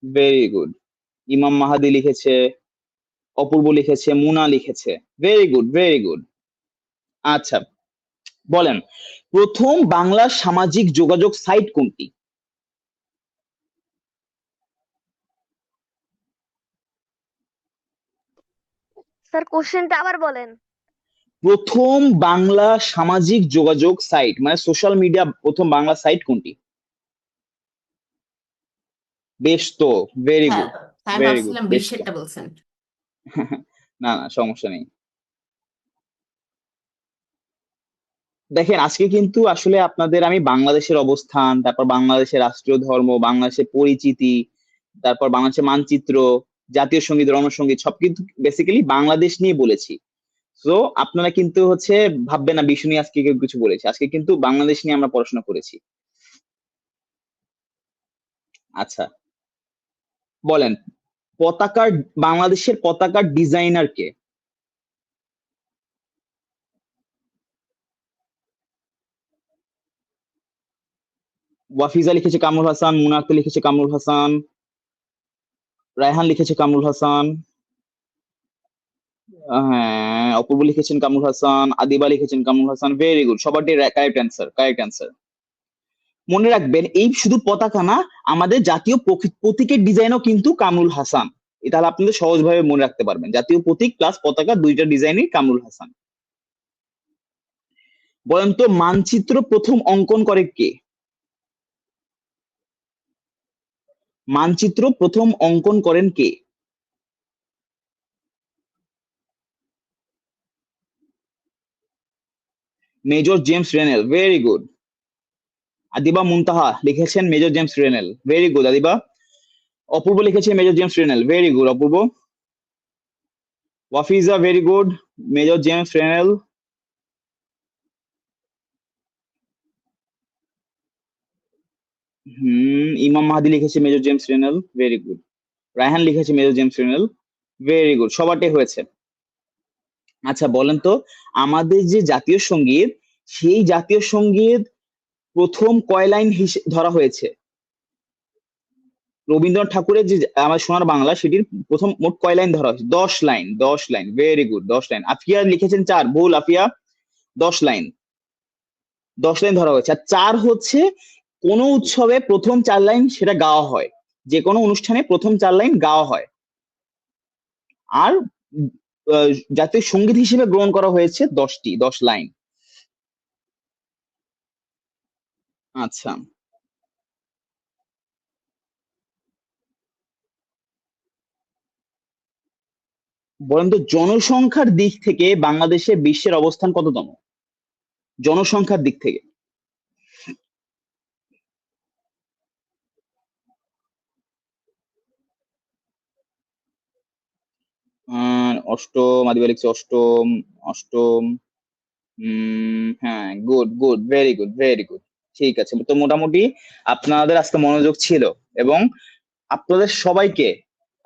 Speaker 1: ভেরি গুড। ইমাম মাহাদি লিখেছে, অপূর্ব লিখেছে, মুনা লিখেছে, ভেরি গুড, ভেরি গুড। আচ্ছা, বলেন, প্রথম বাংলা সামাজিক যোগাযোগ সাইট কোনটি?
Speaker 3: স্যার কোশ্চেনটা আবার বলেন।
Speaker 1: প্রথম বাংলা সামাজিক যোগাযোগ সাইট মানে সোশ্যাল মিডিয়া, প্রথম বাংলা সাইট কোনটি? বেশ তো, ভেরি
Speaker 5: হ্যাঁ,
Speaker 1: গুড,
Speaker 5: আমি
Speaker 1: ভেরি গুড,
Speaker 5: ভাবছিলাম
Speaker 1: বেশ তো।
Speaker 5: বিশ্বেরটা বলছেন।
Speaker 1: না না, সমস্যা নেই। দেখেন, আজকে কিন্তু আসলে আপনাদের আমি বাংলাদেশের অবস্থান, তারপর বাংলাদেশের রাষ্ট্রীয় ধর্ম, বাংলাদেশের পরিচিতি, তারপর বাংলাদেশের মানচিত্র, জাতীয় সঙ্গীত, রণসঙ্গীত, সব কিন্তু বেসিক্যালি বাংলাদেশ নিয়ে বলেছি। তো আপনারা কিন্তু হচ্ছে ভাববেন না বিশ্ব নিয়ে আজকে কেউ কিছু বলেছে, আজকে কিন্তু বাংলাদেশ নিয়ে আমরা পড়াশোনা করেছি। আচ্ছা, বলেন, পতাকার, বাংলাদেশের পতাকার ডিজাইনার কে? ওয়াফিজা লিখেছে কামরুল হাসান, মুনা আক্তার লিখেছে কামরুল হাসান, রায়হান লিখেছে কামরুল হাসান, হ্যাঁ অপূর্ব লিখেছেন কামরুল হাসান, আদিবা লিখেছেন কামরুল হাসান। ভেরি গুড, সবারটি কারেক্ট অ্যান্সার, কারেক্ট অ্যান্সার। মনে রাখবেন এই শুধু পতাকা না, আমাদের জাতীয় প্রতীকের ডিজাইনও কিন্তু কামরুল হাসান। তাহলে আপনাদের সহজভাবে মনে রাখতে পারবেন, জাতীয় প্রতীক প্লাস পতাকা দুইটা ডিজাইনই কামরুল হাসান। বলেন তো মানচিত্র প্রথম অঙ্কন করে কে? মানচিত্র প্রথম অঙ্কন করেন কে? Major James Rennell. Very good. Adiba Muntaha লিখেছেন Major James Rennell. Very good Adiba. Apurba লিখেছে Major James Rennell. Very good Apurba. Wafiza very good, Major James Rennell. Imam Mahadi লিখেছে Major James Rennell. Very good. Raihan লিখেছে Major James Rennell. Very good, সবারটাই হয়েছে। আচ্ছা বলেন তো আমাদের যে জাতীয় সঙ্গীত, সেই জাতীয় সঙ্গীত প্রথম কয় লাইন ধরা হয়েছে? রবীন্দ্রনাথ ঠাকুরের যে আমার সোনার বাংলা, সেটির প্রথম মোট কয় লাইন ধরা হয়েছে? 10 line. 10 line. Very good, 10 line. Afia লিখেছেন 4, ভুল আফিয়া। 10 লাইন, 10 লাইন ধরা হয়েছে। আর 4 হচ্ছে কোন উৎসবে প্রথম 4 লাইন সেটা গাওয়া হয়, যে কোনো অনুষ্ঠানে প্রথম 4 লাইন গাওয়া হয়। আর জাতীয় সঙ্গীত হিসেবে গ্রহণ করা হয়েছে 10 লাইন। আচ্ছা বলেন তো জনসংখ্যার দিক থেকে বাংলাদেশে বিশ্বের অবস্থান কততম? জনসংখ্যার দিক থেকে। অষ্টম, আদিবা লিখছে অষ্টম। অষ্টম। হ্যাঁ good good, very good, very good. ঠিক আছে, তো মোটামুটি আপনাদের আজকে মনোযোগ ছিল এবং আপনাদের সবাইকে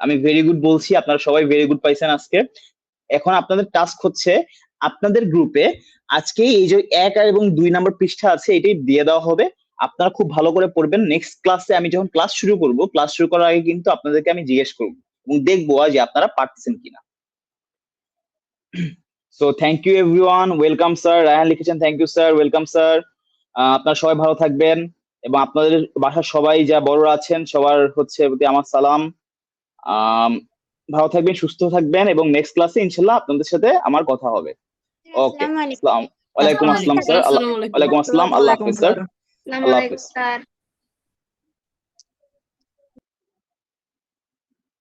Speaker 1: আমি ভেরি গুড বলছি, আপনারা সবাই ভেরি গুড পাইছেন আজকে। এখন আপনাদের টাস্ক হচ্ছে আপনাদের গ্রুপে আজকে এই যে 1 এবং 2 নম্বর পৃষ্ঠা আছে এটাই দিয়ে দেওয়া হবে। আপনারা খুব ভালো করে পড়বেন। নেক্সট ক্লাসে আমি যখন ক্লাস শুরু করব, ক্লাস শুরু করার আগে কিন্তু আপনাদেরকে আমি জিজ্ঞেস করবো এবং দেখবো যে আপনারা পারতেছেন কিনা। So thank you everyone, welcome sir. Raihan লিখেছেন thank you sir, welcome sir. আপনারা সবাই ভালো থাকবেন এবং আপনাদের বাসার সবাই যা বড়রা আছেন সবার হচ্ছে প্রতি আমার সালাম। ভালো থাকবেন, সুস্থ থাকবেন এবং নেক্সট ক্লাসে ইনশাল্লাহ আপনাদের সাথে আমার কথা হবে। ওকে,
Speaker 2: আসসালামু আলাইকুম।
Speaker 1: আসসালাম ওয়ালাইকুম আসসালাম স্যার।
Speaker 5: আসসালামু আলাইকুম।
Speaker 1: ওয়ালাইকুম আসসালাম, আল্লাহ হাফেজ স্যার।
Speaker 2: আসসালামু
Speaker 1: আল্লাহ
Speaker 2: আলাইকুম
Speaker 1: হাফেজ।
Speaker 2: স্যার।